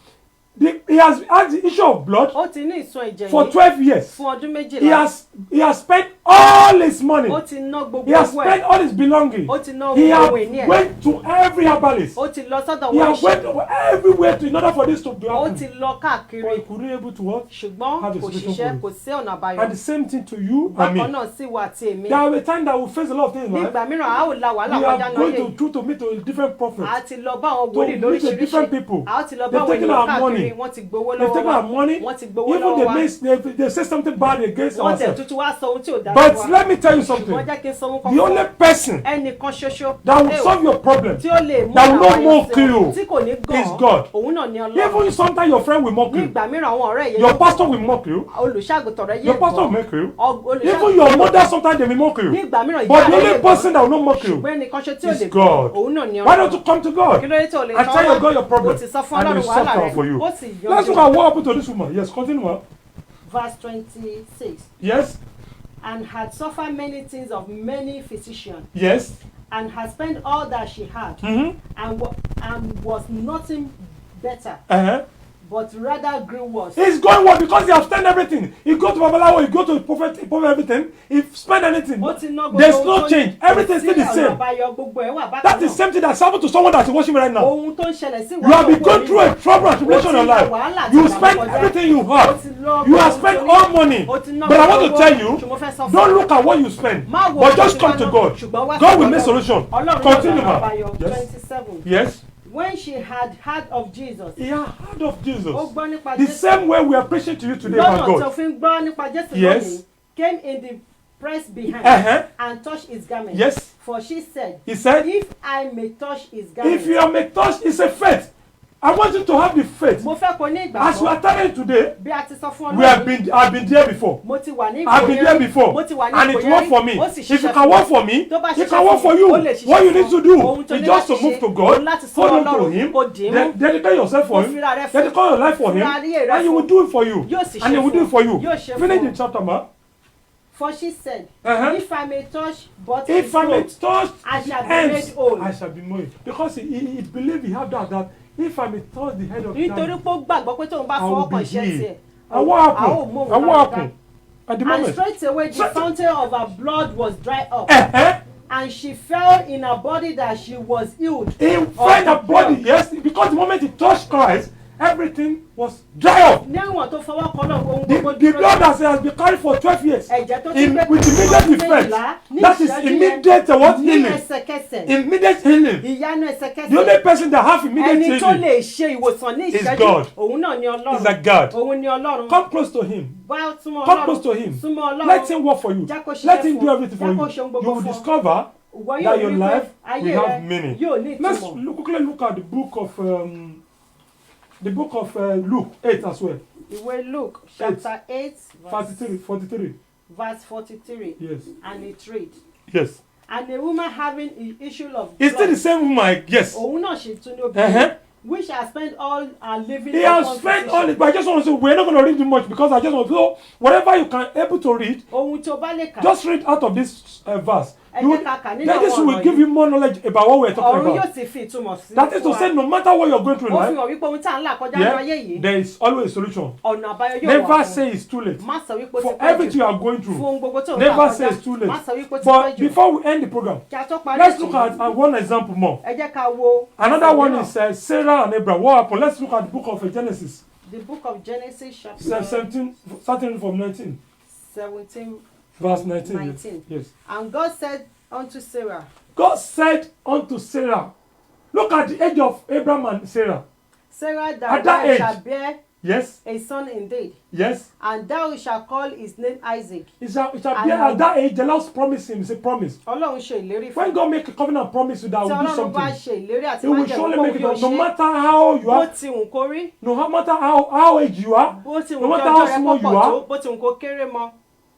He has had the issue of blood Ó ti ní ìsun ẹ̀jẹ̀ for yìí 12 years. fún ọdún He méjìlá. has spent all his money. Ó ti ná gbogbo He has owó spent ẹ̀. all his belongings. Ó ti ná He gbogbo has owó ìní ẹ̀. went to every herbalist. Ó ti lọ sọ́dọ̀ He wọn has went everywhere to in order for this to Ó happen. ti lọ But káàkiri. he couldn't able to work. Ṣùgbọ́n Have a kò solution ṣiṣẹ́, for kò sí ọ̀nà àbáyọ. And the same thing to you and Bákan me. náà sì wà tí èmi. There will be a time that we face a lot of things in life. Nígbà mìíràn a ó la We wàhálà kọjá are náà going yé. to meet a different prophet. A ti lọ bá àwọn To wòlíì meet a different lóríṣiríṣi. people. A ó ti lọ bá They've àwọn taken ènìyàn our money. káàkiri. Wọ́n ti gbowó They've lọ́wọ́ taken wa. our money. Wọ́n ti gbowó Even lọ́wọ́ wa. they say something bad against Wọ́n tẹ̀ ourselves. tuntun wá sọ ohun tí ò dára But wa. let me tell you Wọ́n something. jẹ́ kí n sọ ohun The kan only person ẹnìkan ṣoṣo that will solve your problem tí ó lè mú that will àwọn not mock àyànṣe you tí kò ní is gàn God. òun náà ní Ọlọ́run. Even sometimes your friend will mock Ní you. ìgbà mìíràn àwọn ọ̀rẹ́ yẹn Your pastor will mock you. olùṣàgùtàn rẹ Your yé pastor will gbọ́n. mock you. Olùṣàgùtàn Even your mother sometimes they will mock ní you. ìgbà mìíràn But ìyá the rẹ only yé person gbọ́n. that will not mock you Ṣùgbọ́n ẹnìkan ṣe tí ò is lè God. òun náà ní Why don't you Ọlọ́run. come to God Kí ló dé tó lè and tell your God your ó problem ti sọ fún and he Ọlọ́run will solve wàhálà it for rẹ you? ó sì Let's yanjú. look at what happened to this woman. Yes, continue on. Verse 26. Yes, And had suffered many things of many physicians, yes. and had spent all that she had, Mm-hmm. and and was nothing better, Uh-huh. but rather grew worse. He's going what? Because he has spent everything. He go to Babalawo, he go to prophet, everything. He spend anything. Ó ti ná gbogbo There's ohun no tó change. ní. Everything still the Kò sí same. ọ̀nà àbáyọ, gbogbo ẹ̀ wà bákan That is náà. same thing that's happened to someone that's watching me right now. Ohun tó ń ṣẹlẹ̀ sí You have been going through a trouble and tribulation in your life. You spend everything you have. You have spent all money. But I want to tell you, don't look at what you spend, but just come to God. God will make solution. Continue, ma. Yes. 27. Yes. When she had heard of Jesus, He had heard of Jesus. ó gbọ́ nípa The Jésù. same way we are preaching to you today Lọ́nà about tó God. fi ń gbọ́ nípa Jésù Yes. lónìí, came in the press behind Uh-huh. and touched his garment. Yes. For she said, He said, if I may touch his garment. if you are made touch, it's a faith. I want you to have the faith. Mo fẹ́ kó ní As you ìgbàgbọ́. are telling today, Bí a ti sọ fún we have been, I've been there before. Mo ti wà ní I've been there before, Mo ti wà ní and it worked for me. Ó sì If you ṣiṣẹ́ can fún work for me, Tó bá it ṣiṣẹ́ can work fún for mi, you. ó lè ṣiṣẹ́ What you fún need to ọ. do Ohun tó is ní just to láti move ṣe, to òun God, láti sọ hold on to Ọlọ́run, Him, kó dì í mú. dedicate yourself for Kó Him, fira rẹ fún. dedicate your life for Him, Fira ayé rẹ and He will fún. do it for you. Yóò sì And He ṣe will do it for you. Yóò ṣe Finish fún. the chapter, ma. For she said, Uh-huh. if I may touch but If his I may clothes, touch I the shall be ends, made whole. I shall be made. Because he believed he had that if I may touch the head of nítorí that, pé ó gbàgbọ́ pé tóun bá I will fọwọ́ be kan iṣẹ́ healed. tiẹ̀. And what a ó happened? mú òun And what lára happened? At the And moment. straight away the Straight- fountain of her blood was dried up. Uh-huh. And she felt in her body that she was healed. In of find the a body, plague. yes, because the moment he touched Christ, everything was dry up. Níwọ̀n tó fọwọ́ kan náà ohun The gbogbo blood that has been carried for 12 years, ẹ̀jẹ̀ tó ti in, gbé with immediate effect, that is immediate what ní healing, ẹsẹ̀kẹsẹ̀ immediate healing. ìyanu The only ẹsẹ̀kẹsẹ̀ person that have immediate ẹni tó healing lè ṣe ìwòsàn ní is ìṣẹ́jú God. òun náà ni is Ọlọ́run that God. òun ni Ọlọ́run Come close to Him. wá súnmọ́ Come close to Ọlọ́run Him. súnmọ́ Ọlọ́run Let Him work for you. Jẹ́ kó ṣiṣẹ́ Let Him fún do ọ. everything for Jẹ́ kó you. ṣe ohun You gbogbo will fún ọ. discover Ìwọ yóò that rí your wípé life ayé will have rẹ meaning. yóò ní Let's ìtumọ̀. quickly look at the book of Luke 8 as well. Ìwé Luke chapter 8 43. verse 43 Yes. and it read Yes. and a woman having an issue of Is it the same woman? Yes. òun náà ṣe tún ní Uh-huh. obìnrin which has spent all her living He has spent all it, but I just want to say we're not going to read too much because I just want to know whatever you can able to read, ohun tó bá lè kà just read out of this verse. Ẹ You, jẹ́ ká kà nínú that is àwọn will ọ̀rọ̀ give yìí. you more knowledge about what we're talking ọ̀run yóò about. sì fi ìtumọ̀ sí That is to say, no matter what you're going through in ó fi life, hàn wípé ohun tá à ń là kọjá ní ayé yìí there is always a solution. ọ̀nà àbáyọ yóò wà Never fún say it's too late. má sọ wípé ó ti For pẹ́ everything jù you are going fún through, ohun gbogbo tó ń là never say kọjá it's too má late. sọ wípé ó ti pẹ́ But jù before we end the program, kí a tó parí let's look at ètò one example more. ẹ jẹ́ ká wo Another one mìíràn. is Sarah and Abraham. What happened? Let's look at the book of Genesis, the book of Genesis chapter 17, starting from 19, 17 verse 19. 19. Yes. and God said unto Sarah God said unto Sarah, look at the age of Abraham and Sarah. Sarah thy At that wife age. shall bear Yes. a son indeed Yes. and thou shalt call his name Isaac. It shall be And at that age, the Lord promised him, it's a promise. Ọlọ́run ṣe ìlérí fún When God make a covenant promise you that tí will do Ọlọ́run bá something, ṣe ìlérí àti He will májẹ̀mú surely kó make it yóò done. No ṣe matter how you bó are, ti wù kó rí no matter how age you are, bó ti wù no kí matter ọjọ́ how rẹ small pọ̀ you tó are, bó ti wù kó kéré mọ́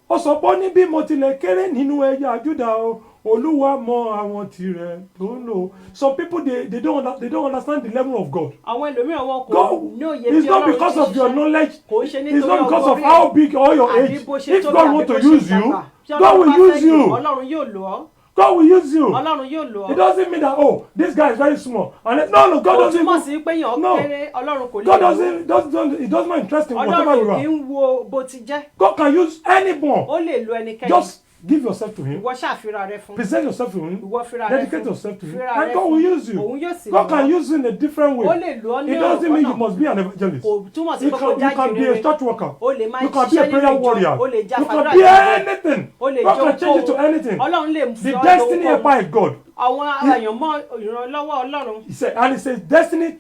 ó sọ pé ó ní bí mo tilẹ̀ kéré nínú ẹ̀yà Júdà o, Olúwa mọ àwọn tirẹ̀ tó ń lò. Some people they don't understand the level of God. àwọn ẹlòmíràn wọn kò God, ní òye it's bí not Ọlọ́run because ti of your ṣiṣẹ́ knowledge. kò ń ṣe It's nítorí not because of ọgbọ́n how big or your àbí age. bó ṣe If tóbi God àbí want bó to ṣe use you, dàgbà. Tí God Ọlọ́run will bá use fẹ́ you. Ọlọ́run yóò lò ọ́ God will use you. Ọlọ́run yóò lò It ọ́ doesn't mean that this guy is very small. And no, God kò doesn't. túmọ̀ sí pé yàn No. kéré Ọlọ́run kò lè God lò ó doesn't. It doesn't interest in whatever you Ọlọ́run kì í are. wo bó ti jẹ́ God can use anyone. ó lè lo ẹnikẹ́ni Just give yourself to Him. ìwọ ṣàfihàn rẹ fún Present yourself to Him. ìwọ fira rẹ Dedicate fún yourself to Him. fira And rẹ God fún will use you. òun yóò sì God lò can ọ́ use you in a different ó way. lè lò ọ́ ní It doesn't mean you ọ̀nà must be an evangelist. kò túmọ̀ sí You pé kò can jáde be a rere church worker. ó lè máa You can be a ṣiṣẹ́ nínú prayer ìjọ warrior. ó lè já You fàdúrà can be ìjọba anything. ó lè God jó can change it to anything. Ọlọ́run lè The fi ọ́ destiny lóhùnkóhùn. helper is God. àwọn àyàn mọ ìrànlọ́wọ́ Ọlọ́run He said, and it says destiny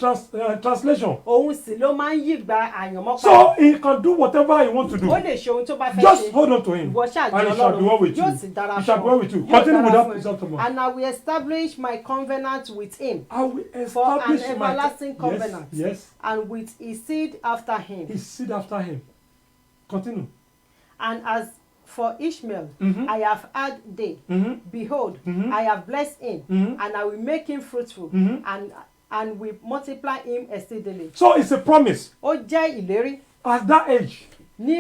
translation. òun sì ló máa ń yí gba àyànmọ́ So he can do whatever he wants to do. ó lè ṣe ohun tó bá fẹ́ Just ṣe hold on to him. ìwọ ṣáàjì And it shall be well Ọlọ́run with you. yóò sì dára It shall fún be well with you. Yóò Continue with dára that fún ẹ. example. And I will establish my covenant with him I will for an establish my everlasting covenant Yes. and with his seed after him. His seed after him. Continue. And as for Ishmael, Mhm. I have had day. Mhm. Behold, Mhm. I have blessed him, Mhm. and I will make him fruitful, Mhm. and will multiply him exceedingly. So it's a promise. Ó jẹ́ ìlérí. At that age,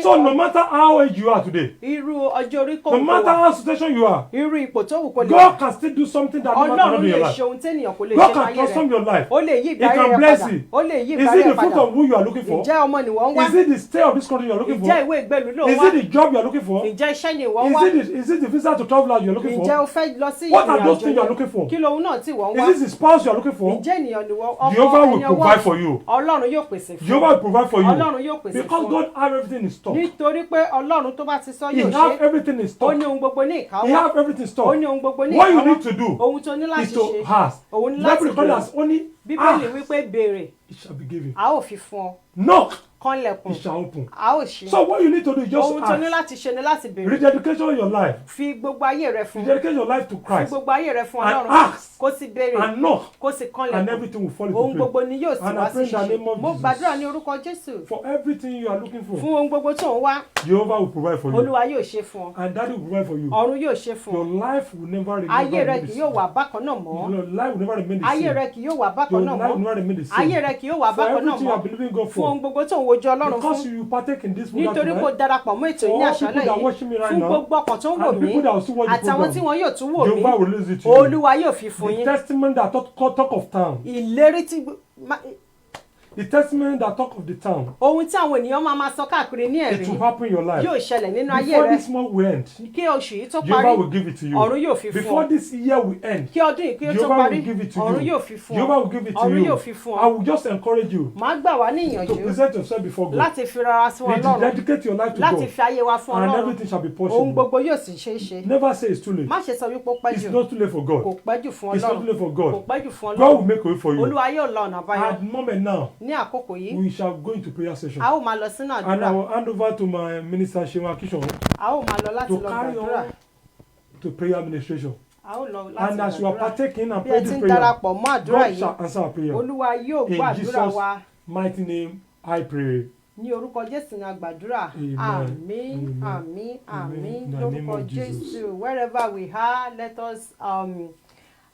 So no matter how age you are today, irú ọjọ́ orí kò no matter how situation you are, irú ipò tó wù kó lè God can still do something that no man cannot Ọlọ́run do in your lè life. ṣe ohun tẹ́nìyàn kò lè God ṣe can láyé transform rẹ̀ your life. ó lè yí He ìgbà can rẹ̀ bless padà you. ó lè yí Is ìgbà it rẹ̀ the fruit padà of who you are looking for? ǹjẹ́ ọmọ ni wọ́n ń wá Is it the stay of this country you are looking ǹjẹ́ for? ìwé ìgbélú ló ń Is wá it the job you are looking for? ǹjẹ́ iṣẹ́ ni ìwọ ń wá Is it the visa to travel out you are looking ǹjẹ́ for? o fẹ́ lọ sí What are those ìrìnàjò things you are yẹn? looking for? kí lohun náà tí wọ́n ń wá Is it the spouse you are looking for? ǹjẹ́ ènìyàn ni wọ́n Jehovah will ẹni ọwọ́ provide for you. Ọlọ́run yóò pèsè fún Jehovah will provide for you. Ọlọ́run yóò pèsè Because fún God has everything in stock. nítorí pé Ọlọ́run tó bá ti sọ He yóò has ṣe everything in ó stock. ní ohun gbogbo ní He ìkáwọ́ has everything in ó stock. ní ohun gbogbo ní What you ìkáwọ́ need to do ohun tó ní is láti to ṣe ask. òun ní Bible láti record béèrè has only Bíbélì ask, wípé béèrè it shall be given. a ó fi fún ọ Knock, kànlẹ̀kùn it shall open. a ó ṣí So what you need to do is just ohun tó ní ask. láti ṣe ni láti béèrè Rededication your life. fi gbogbo ayé rẹ fún Rededicate your life to fi Christ. gbogbo ayé rẹ fún And Ọlọ́run ask. kó sì béèrè And knock. kó sì And kànlẹ̀kùn everything will fall ohun into gbogbo place. ni yóò sì And wá I sí pray in the ṣíṣe name of mo Jesus. gbàdúrà ní orúkọ Jésù For everything you are looking for, fún ohun gbogbo tó ń wá Jehovah will provide for you. Olúwa yóò ṣe fún ọ And Daddy will provide for you. ọ̀run yóò ṣe fún Your ọ life will never remain ayé rẹ the kì same. yóò wà bákan náà mọ́ Your life will never remain the ayé same. rẹ kì yóò wà Your bákan náà life will mọ́ never remain the ayé same. rẹ kì yóò wà For bákan náà everything you are mọ́ believing God fún ohun for, gbogbo tó ń wojú Ọlọ́run because fún you partake in this program nítorí kò tonight, darapọ̀ mọ́ ètò yìí ní all àṣálẹ́ people that yìí watch me right fún now, gbogbo ọkàn tó ń wò and mí people that will still watch the àtàwọn tí program, wọn yóò tún wò mí Jehovah will release it to you. Olúwa yóò fi fún The yín testimony that talk of town, ìlérí tí the testimony that talk of the town, ohun tí àwọn ènìyàn máa sọ káàkiri ní ẹ̀rí it will happen in your life. yóò ṣẹlẹ̀ nínú ayé Before rẹ this month will end, kí oṣù yìí tó parí Jehovah will give it to you. ọ̀run yóò fi fún Before ọ this year will end, kí ọdún yìí kí ó tó Jehovah parí will give it to ọ̀run you. yóò fi fún Jehovah ọ will give it to ọ̀run you. yóò fi fún I ọ will just encourage you màá gbà wá ní to ìyànjú present yourself before God. láti fi rárá sí Ọlọ́run Dedicate your life to láti God, fi ayé wa fún and Ọlọ́run everything shall be ohun possible. gbogbo yóò sì ṣeé ṣe Never say it's too late. má ṣe sọ wípé ó pẹ́ It's jù not too late for kò God. pẹ́ jù fún It's not too Ọlọ́run late for kò God. pẹ́ jù fún God will Ọlọ́run make a way for you. Olúwa yóò la ọ̀nà àbáyọ At the moment now, ní àkókò yìí we shall go into prayer session. a ó máa lọ sínú And àdúrà I will hand over to my minister Seun Akishon a ó máa lọ láti to lọ carry gbàdúrà on to prayer administration. a ó lọ láti And as you are gbàdúrà partaking and bí ẹ praying ti this ń prayer, darapọ̀ mọ́ àdúrà God yìí shall answer our prayer. Olúwa yóò In gbọ́ àdúrà Jesus' wa mighty name, I pray. ní orúkọ Jésù ní a gbàdúrà Amen. àmín Amen. àmín Amen. àmín In the name lórúkọ of Jesus. Jésù wherever we are let us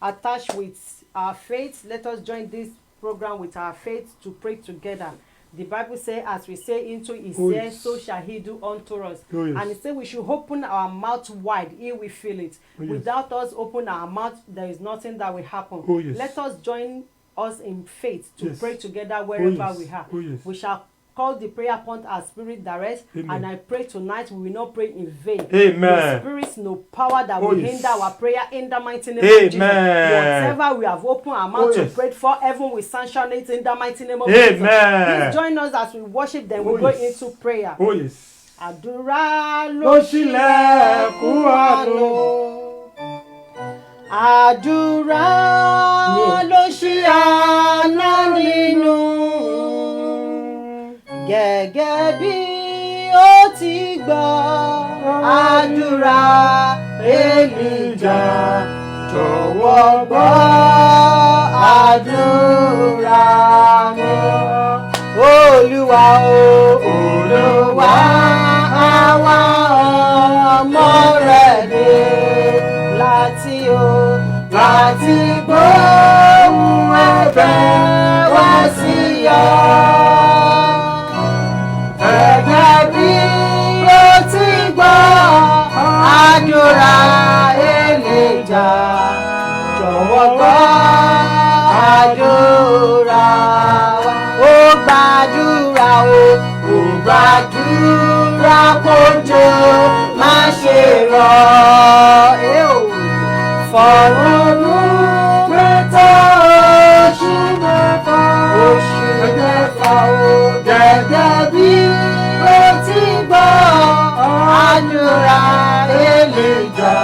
attach with our faith let us join this program with our faith to pray together. The Bible says, as we say into his Oh, ear, yes. so shall he do unto us. Oh, yes. And he said we should open our mouth wide, he will fill it. Oh, yes. Without us open our mouth, there is nothing that will happen. Oh, yes. Let us join us in faith to Yes. pray together wherever yes. we are. Oh, yes. We shall call the prayer point as spirit direct. Amen. And I pray tonight we will not pray in vain. Amen. The spirits no power that Oh, will yes. hinder our prayer in the mighty name Amen. of Jesus. Whatever we have opened our mouth Oh, to yes. pray for, heaven will sanction it in the mighty name of Amen. Jesus. Please join us as we worship, then we Oh, go yes. into prayer. Oh, yes. Àdúrà Ló ló ṣílẹ̀kùn àánú. Àdúrà ló ṣí àánú nínú. Gẹ́gẹ́ bí ó ti gbọ́ àdúrà Èlíjà, jọ̀wọ́ gbọ́ àdúrà mi. Olúwa o, Olúwa àwa ọmọ rẹ̀ dé láti gbóhùn ẹ̀bẹ̀ wá sí ọ. Gẹ́gẹ́ bí ó ti gbọ́ àdúrà Èlíjà, jọ̀wọ́ gbọ́ àdúrà wa. Ó gbàdúrà kójò má ṣe rọ̀. Fọ̀rọ̀mù pẹ̀tọ́ oṣù mẹ́fà o. Gẹ́gẹ́ bí ó ti gbọ́ àdúrà Èlíjà,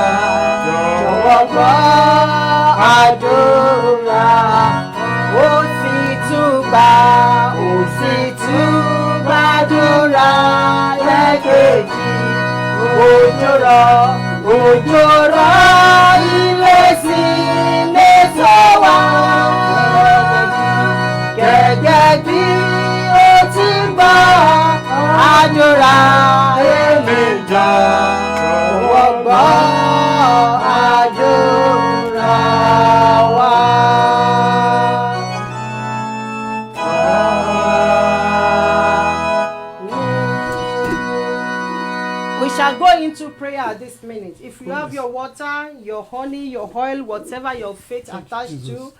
jọ̀wọ́ gbọ́ àdúrà. Ó sì tún gbàdúrà lẹ́ẹ̀kejì. Òjò rọ̀ ilé sí léso wá. Gẹ́gẹ́ bí ó ti gbọ́ àdúrà Èlíjà, jọ̀wọ́ gbọ́ àdúrà wa. prayer at this minute. If you have your water, your honey, your oil, whatever your faith attached to,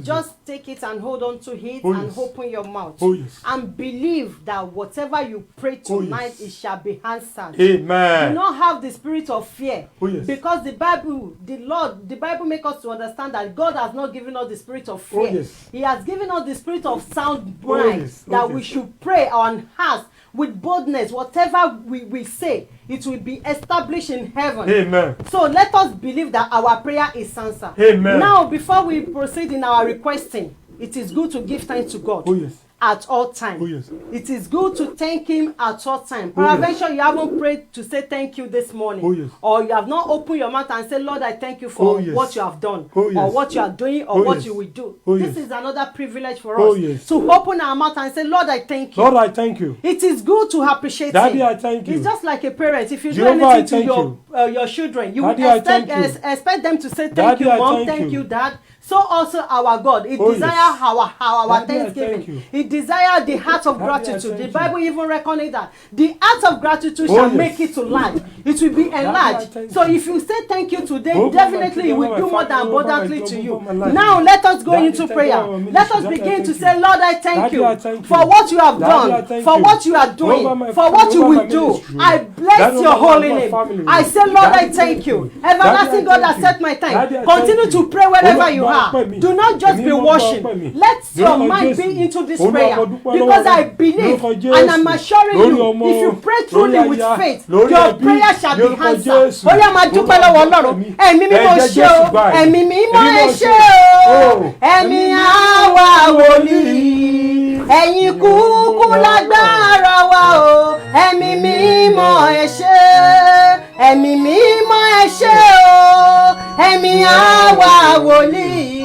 just take it and hold on to it and open your mouth. And believe that whatever you pray tonight, it shall be answered. Amen. Do not have the spirit of fear. Yes. Because the Bible makes us to understand that God has not given us the spirit of fear. He has given us the spirit of sound mind, that we should pray and ask with boldness. Whatever we say, it will be established in heaven. Amen. So let us believe that our prayer is answered. Amen. Now, before we proceed in our requesting, it is good to give thanks to God. At all times. It is good to thank him at all times. Peradventure, you haven't prayed to say thank you this morning. Or you have not opened your mouth and said, Lord, I thank you for what you have done. Or what you are doing, or what you will do. This is another privilege for us. To open our mouth and say, Lord, I thank you. Lord, I thank you. It is good to appreciate Daddy, him. I thank you. It's just like a parent. If you Jehovah, do anything to your children, you Daddy, will expect them to say thank Daddy, you, Mom, thank thank you. you, Dad. So also our God, He desires our thanksgiving. He desires the heart of gratitude. The Bible even recognizes that the heart of gratitude shall make it to life. It will be enlarged. So if you say thank you today, definitely it will do more than abundantly to you. Now let us go into prayer. Let us begin to say, Lord, I thank you for what you have done, for what you are doing, for what you will do. I bless your holy name. I say, Lord, I thank you. Everlasting God, accept my thanks. Continue to pray wherever you are. Do not just be watching. Let your mind be into this prayer, because I believe and I'm assuring you, if you pray truly with faith, your prayer shall be answered. Ó yá máa dúpẹ́ lọ́wọ́ Ọlọ́run. Ẹ̀mí mímọ́ ṣe o, ẹ̀mí mímọ́ ṣe o, ẹ̀mí àwa wòlíì, ẹ̀yin kúkú lágbára wa o, ẹ̀mí mímọ́ ṣe, ẹ̀mí mímọ́ ṣe o, ẹ̀mí àwa wòlíì,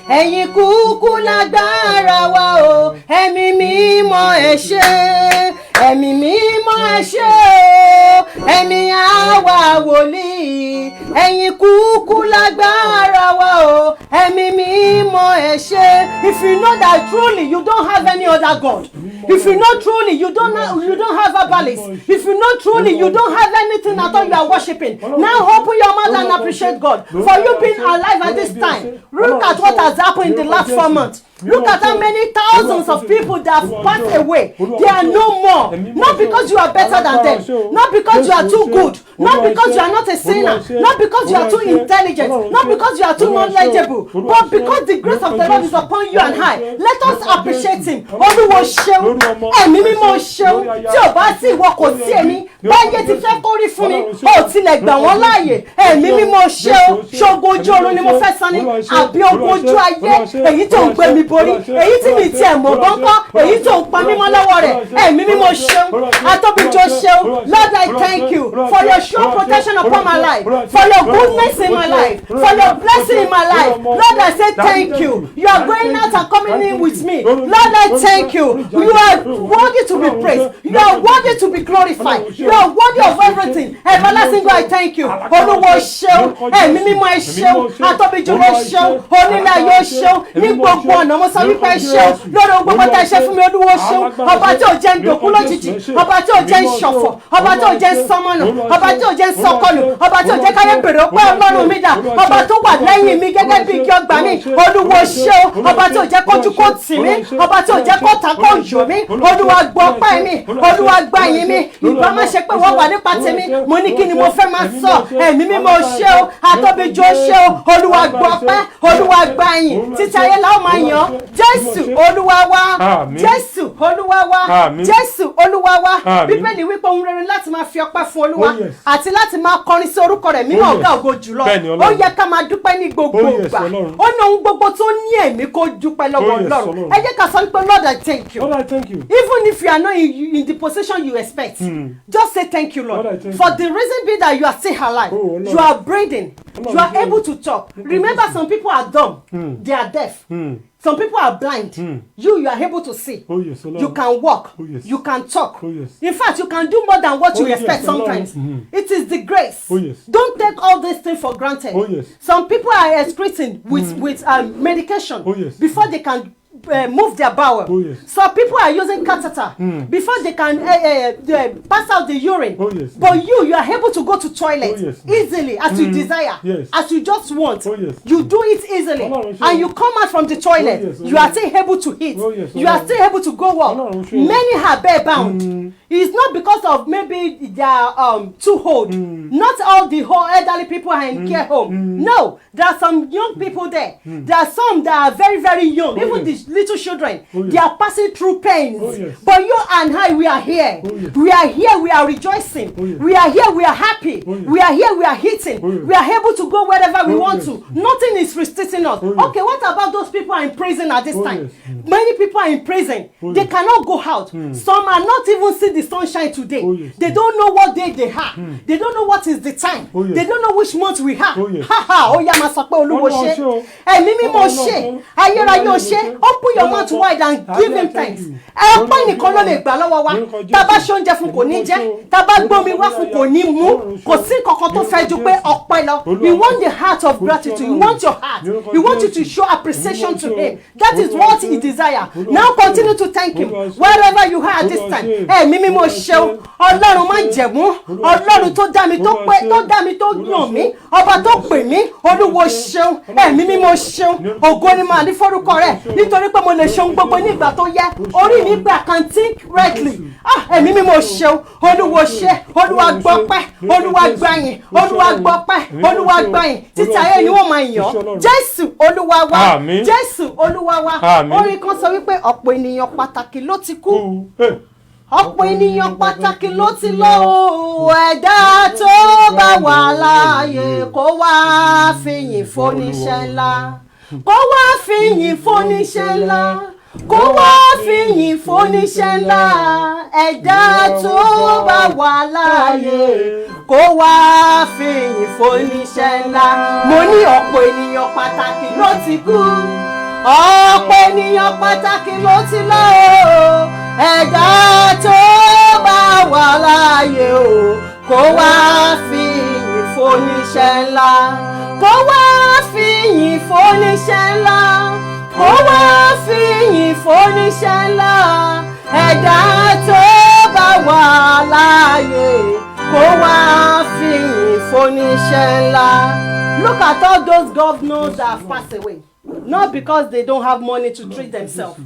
ẹ̀yin kúkú lágbára wa o, ẹ̀mí mímọ́ ṣe, ẹ̀mí mímọ́ ṣe o, ẹ̀mí àwa wòlíì, ẹ̀yin kúkú lágbára wa o, ẹ̀mí mímọ́ ṣe. If you know that truly you don't have any other God, if you know truly you don't have a balance, if you know truly you don't have anything at all you are worshiping, now open your mouth and appreciate God for you being alive at this time. Look at what has happened in the last 4 months. Look at how many thousands of people that have passed away. They are no more. Not because you are better than them. Not because you are too good. Not because you are not a sinner. Not because you are too intelligent. Not because you are too knowledgeable. But because the grace of the Lord is upon you and I. Let us appreciate him. Olúwo ṣeun. Ẹ̀mí mímọ́ ṣeun. Tí ò bá sí ìwọ kò sí èmi. Báyé ti fẹ́ kórí fún mi. Ó tilẹ̀ gbà wọ́n láàyè. Ẹ̀mí mímọ́ ṣeun. Ṣogo ojú ọ̀run ni mo fẹ́ sọ ní. Àbí ogun ojú ayé. Èyí tó ń gbé mi borí, èyí tí mi tiẹ̀ mọ̀ bọ́ńkọ́, èyí tó ń pa mímọ́ lọ́wọ́ rẹ̀, ẹ̀mí mímọ́ ṣeun, atóbijó ṣeun. Lord, I thank you for your sure protection upon my life, for your goodness in my life, for your blessing in my life. Lord, I say thank you. You are going out and coming in with me. Lord, I thank you. You are worthy to be praised. You are worthy to be glorified. You are worthy of everything. Everlasting God, I thank you. Olúwo ṣeun, ẹ̀mí mímọ́ ṣeun, atóbijó ṣeun, onílẹ̀ ṣeun, ní gbogbo ọ̀nà mo sọ wípé ṣeun lórí gbogbo tá a ṣe fún mi. Olúwo ṣeun, ọba tí ò jẹ́ ń dòkú lójijì, ọba tí ò jẹ́ ń ṣọ̀fọ̀, ọba tí ò jẹ́ ń sọmọ́nà, ọba tí ò jẹ́ ń sọkọlù, ọba tí ò jẹ́ káyé bèrè pé Ọlọ́run mi dà, ọba tó wà lẹ́yìn mi gẹ́gẹ́ bí igi ọgbà mi. Olúwo ṣeun, ọba tí ò jẹ́ kójú kó tì mí, ọba tí ò jẹ́ kó ta kó yò mí. Olúwa gbọ́ ọpẹ́ mi, Olúwa gbà yìn mi. Ìbá má ṣe pé wọ́n wà nípa tèmi, mo ní kí ni mo fẹ́ máa sọ. Ẹ̀mí mímọ́ ṣe o, atóbijó ṣe o. Olúwa gbọ́ ọpẹ́, Olúwa gbà yìn. Títí ayé la ó máa yàn. Jésù Olúwa wa, Jésù Olúwa wa, Jésù Olúwa wa. Bíbélì wípé ohun rere láti máa fi ọpẹ́ fún Olúwa àti láti máa kọrin sí orúkọ rẹ̀ mímọ́ ọ̀gá ògo jùlọ. Ó yẹ ká máa dúpẹ́ ní gbogbo ìgbà. Ó ní ohun gbogbo tó ní ẹ̀mí kó dúpẹ́ lọ́wọ́ Ọlọ́run. Ẹ jẹ́ ká sọ pé Lord, I thank you. Even if you are not in the position you expect, just say thank you, Lord. For the reason being that you are still alive, you are breathing, you are able to talk. Remember, some people are dumb, they are deaf. Some people are blind. You are able to see. You can walk. You can talk. In fact, you can do more than what you expect sometimes. It is the grace. Don't take all these things for granted. Some people are excreting with medication before they can move their bowel. Oh, yes. So people are using catheter before they can pass out the urine. Oh, yes. But you are able to go to toilet easily as you desire, Yes. as you just want. Oh, yes. You do it easily, and you come out from the toilet. Oh, yes. You are still able to eat. Oh, yes. You are still able to go walk. Many are bound. It's not because of maybe they are too old. Not all the whole elderly people are in care home. No, there are some young people there. There are some that are very, very young. Even the little children, they are passing through pains. But you and I, we are here. We are here, we are rejoicing. We are here, we are happy. We are here, we are eating. We are able to go wherever we want to. Nothing is restricting us. Okay, what about those people are in prison at this time? Many people are in prison. They cannot go out. Some are not even see the sunshine today. They don't know what day they have. They don't know what is the time. They don't know which month we have. Oh yeah, Masapo Oluwose. Mimi Moshe. Ayérayé o ṣé. Open your mouth wide and give him thanks. Ọpẹ́ nìkan ló lè gbà lọ́wọ́ wa. Tá bá ṣe oúnjẹ fún kò ní jẹ. Tá bá gbómi wá fún kò ní mú. Kò sí kankan tó fẹ́ ju pé ọpẹ́ lọ. We want the heart of gratitude. We want your heart. We want you to show appreciation to him. That is what he desires. Now continue to thank him wherever you are at this time. Mímí mo ṣe o. Ọlọ́run má jẹ̀mú. Ọlọ́run tó dá mi tó pé tó dá mi tó yàn mí. Ọba tó pè mí. Olúwo ṣeun. Mímí mo ṣeun. Ògo ni màá ní forúkọ rẹ̀. Nítorí pé mo lè ṣe ohun gbogbo ní ìgbà tó yẹ. Orí mi gbà can think rightly. Mímí mo ṣeun. Olúwo ṣe. Olúwa gbọ́pẹ́. Olúwa gbàyìn. Olúwa gbọ́pẹ́. Olúwa gbàyìn. Títí ayé ni wọ́n máa yàn. Jésù Olúwa wa. Jésù Olúwa wa. Orin kan sọ wípé ọ̀pọ̀ ènìyàn pàtàkì ló ti kú. Ọ̀pọ̀ ènìyàn pàtàkì ló ti lọ. Ẹ̀dá tó bá wà láàyè kó wá fìyìn fóníṣẹ́ ńlá. Kó wá fìyìn fóníṣẹ́ ńlá. Kó wá fìyìn fóníṣẹ́ ńlá. Ẹ̀dá tó bá wà láàyè kó wá fìyìn fóníṣẹ́ ńlá. Mo ní ọ̀pọ̀ ènìyàn pàtàkì ló ti kú. Ọ̀pọ̀ ènìyàn pàtàkì ló ti lọ. Ẹ̀dá tó bá wà láàyè o kó wá fìyìn fóníṣẹ́ ńlá. Kó wá fìyìn fóníṣẹ́ ńlá. Kó wá fìyìn fóníṣẹ́ ńlá. Ẹ̀dá tó bá wà láàyè kó wá fìyìn fóníṣẹ́ ńlá. Look at all those governors that have passed away. Not because they don't have money to treat themselves.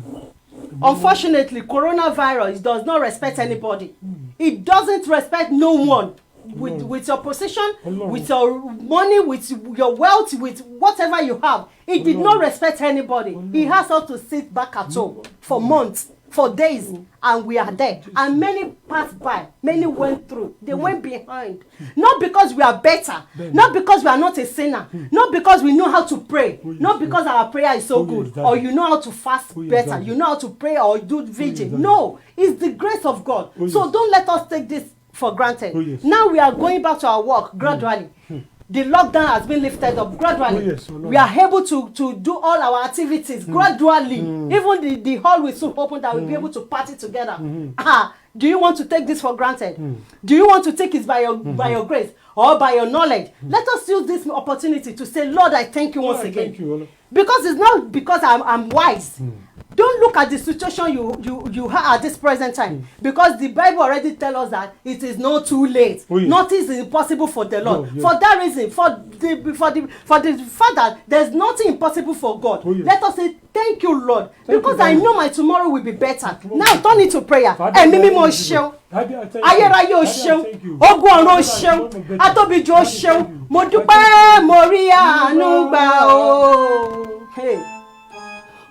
Unfortunately, coronavirus does not respect anybody. It doesn't respect no one. With your position, with your money, with your wealth, with whatever you have, it did not respect anybody. It has us to sit back at home for months, for days, and we are there. And many passed by, many went through, they went behind. Not because we are better, not because we are not a sinner, not because we know how to pray, not because our prayer is so good, or you know how to fast better, you know how to pray or do vigil. No, it's the grace of God. So don't let us take this for granted. Now we are going back to our work gradually. The lockdown has been lifted up gradually. We are able to do all our activities gradually. Even the hall will soon open that we'll be able to party together. Do you want to take this for granted? Do you want to take it by your grace or by your knowledge? Let us use this opportunity to say, Lord, I thank you once again. Thank you, because it's not because I'm wise. Don't look at the situation you have at this present time, because the Bible already tells us that it is not too late. Nothing is impossible for the Lord. For that reason, for the fact that there's nothing impossible for God, let us say thank you, Lord, because I know my tomorrow will be better. Now turn it to prayer. Mímí mo ṣeun. Ayérayé o ṣeun. Ogun ọ̀run o ṣeun. Atóbijù o ṣeun. Mo dúpẹ́ mo rí àánú gbà o.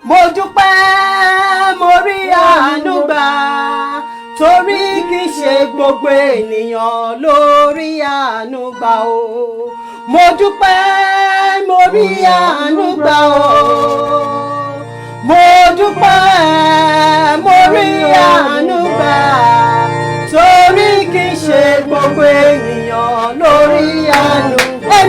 Mo dúpẹ́ mo rí àánú gbà, torí kì í ṣe gbogbo ènìyàn ló rí àánú gbà o. Mo dúpẹ́ mo rí àánú gbà o. Mo dúpẹ́ mo rí àánú gbà, torí kì í ṣe gbogbo ènìyàn ló rí àánú.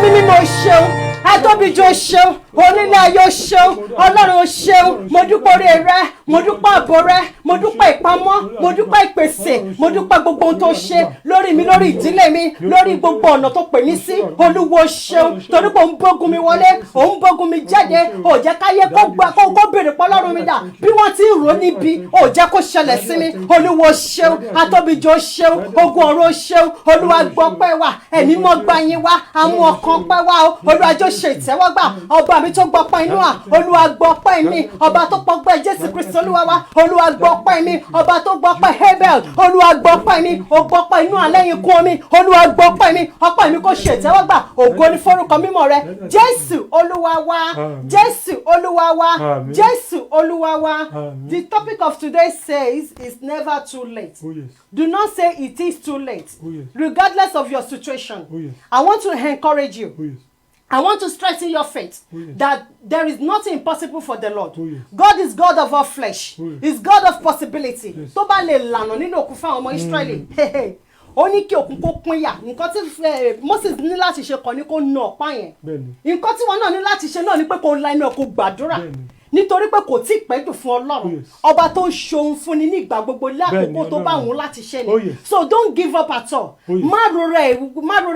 Mímí mo ṣeun, Atóbijù ṣeun. onílé ayé o ṣeun ọlọ́run o ṣeun mo dúpẹ́ oore rẹ mo dúpẹ́ ààbò rẹ mo dúpẹ́ ìpamọ́ mo dúpẹ́ ìpèsè mo dúpẹ́ gbogbo ohun tó ṣe lórí mi lórí ìdílé mi lórí gbogbo ọ̀nà tó pè mí sí olúwo ṣeun torí pé òun bógun mi wọlé òun bógun mi jáde ò jẹ́ káyé kó béèrè pọ́ lọ́rùn mi dà bí wọ́n ti rò níbi ò jẹ́ kó ṣẹlẹ̀ sí mi olúwo ṣeun atóbijọ́ ṣeun ogun ọ̀rọ̀ ṣeun olúwa gbọ́ pẹ́ wá ẹ̀mí mọ́ gbà yín wá àwọn ọkàn pẹ́ wá o olúwa jọ ṣe ìtẹ́wọ́gbà ọba mi tó gbọ́ pẹ́ inú à olúwa gbọ́ pẹ́ mi ọba tó gbọ́ pẹ́ jésù kristi olúwa wa olúwa gbọ́ pẹ́ mi ọba tó gbọ́ pẹ́ hebel olúwa gbọ́ pẹ́ mi ó gbọ́ pẹ́ inú àlẹ́yìn ikú omi olúwa gbọ́ pẹ́ mi ọpẹ́ mi kò ṣe ìtẹ́wọ́gbà ògo ni forúkọ mímọ́ rẹ jésù olúwa wa jésù olúwa wa jésù olúwa wa. The topic of today says it's never too late. Oh, yes. Do not say it is too late. Oh, yes. Regardless of your situation. Oh, yes. I want to encourage you. Oh, yes. I want to strengthen your faith. Oh, yes. That there is nothing impossible for the Lord. Oh, yes. God is God of all flesh. Oh, yes. He's God of possibility. Yes. Tó bá lè lànà nínú òkun fún àwọn ọmọ Ísírẹ́lì. Ó ní kí òkun kó pínyà. Nǹkan tí Moses ní láti ṣe kọ́ ni kó na ọ̀pá yẹn. Nǹkan tí wọn náà ní láti ṣe náà ni pé kó la inú ẹ̀ kó gbàdúrà. Nítorí pé kò tí ì pẹ́jù fún Ọlọ́run ọba tó ń ṣohun fúnni ní ìgbà gbogbo lákòókò tó bá òun láti ṣe ni so don't give up at all má ro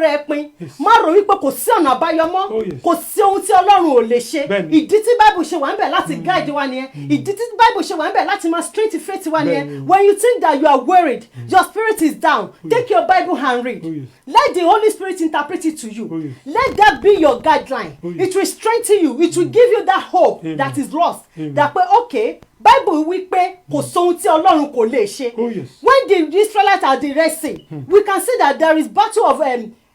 rẹ pin má ro wípé kò sí ọ̀nà àbáyọ mọ́ kò sí ohun tí Ọlọ́run ò lè ṣe ìdí tí Bible ṣe wà ń bẹ̀ láti guide wa nìyẹn ìdí tí Bible ṣe wà ń bẹ̀ láti máa strengthen faith wa nìyẹn when you think that you are worried your spirit is down take your Bible and read let the Holy Spirit interpret it to you let that be your guideline it will strengthen you it will give you that hope that is lost that pé okay Bible wí pé kò sóhun tí Ọlọ́run kò lè ṣe when the Israelites are the Red Sea we can see that there is battle of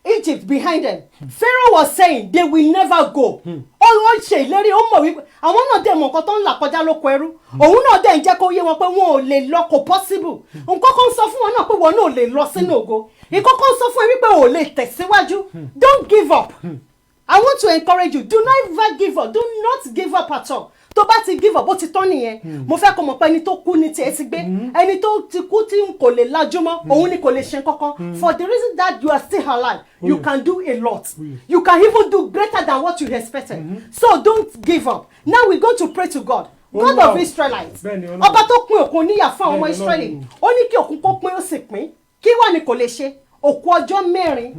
Egypt behind them Pharaoh was saying they will never go ó ṣe ìlérí ó mọ̀ wípé àwọn náà dẹ̀ mọ̀ nǹkan tó ń là kọjá lóko ẹrú òun náà dẹ̀ ń jẹ́ kó yé wọn pé wọn ò lè lọ kò possible nǹkan kan sọ fún wọn náà pé wọn náà ò lè lọ sínú ògo nǹkan kan sọ fún ẹ wípé ò lè tẹ̀síwájú don't give up I want to encourage you do not ever give up do not give up at all tó bá ti give up ó ti tán nìyẹn mo fẹ́ kó mọ̀ pé ẹni tó kú ní tiẹ̀ ti gbé ẹni tó ti kú tí kò lè lajú mọ́ òun ni kò lè ṣe kankan for the reason that you are still alive you can do a lot you can even do greater than what you expected so don't give up now we go to pray to God God of Israelites ọba tó pín òkun níyà fún àwọn ọmọ Israeli ó ní kí òkun kó pín ó sì pín kí wà ní kò lè ṣe òkú ọjọ́ mẹ́rin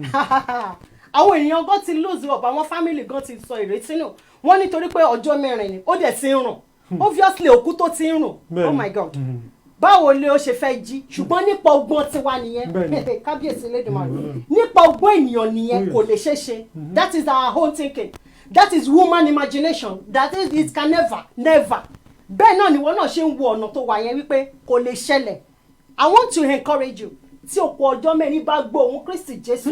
àwọn èèyàn gan ti lose up àwọn family gan ti sọ ìrètí nù wọ́n nítorí pé ọjọ́ mẹ́rin ni ó dẹ̀ ti ń rùn obviously òkú tó ti ń rùn oh my God báwo ni ó ṣe fẹ́ jí ṣùgbọ́n nípa ọgbọ́n tiwa nìyẹn kábíyèsí Elédùmarè nípa ọgbọ́n ènìyàn nìyẹn kò lè ṣeé ṣe that is our own thinking that is woman imagination that is it can never bẹ́ẹ̀ náà ni wọ́n náà ṣe ń wo ọ̀nà tó wà yẹn wípé kò lè ṣẹlẹ̀ I want to encourage you tí òkú ọjọ́ mẹ́rin bá gbọ́ ohùn Kristi Jésù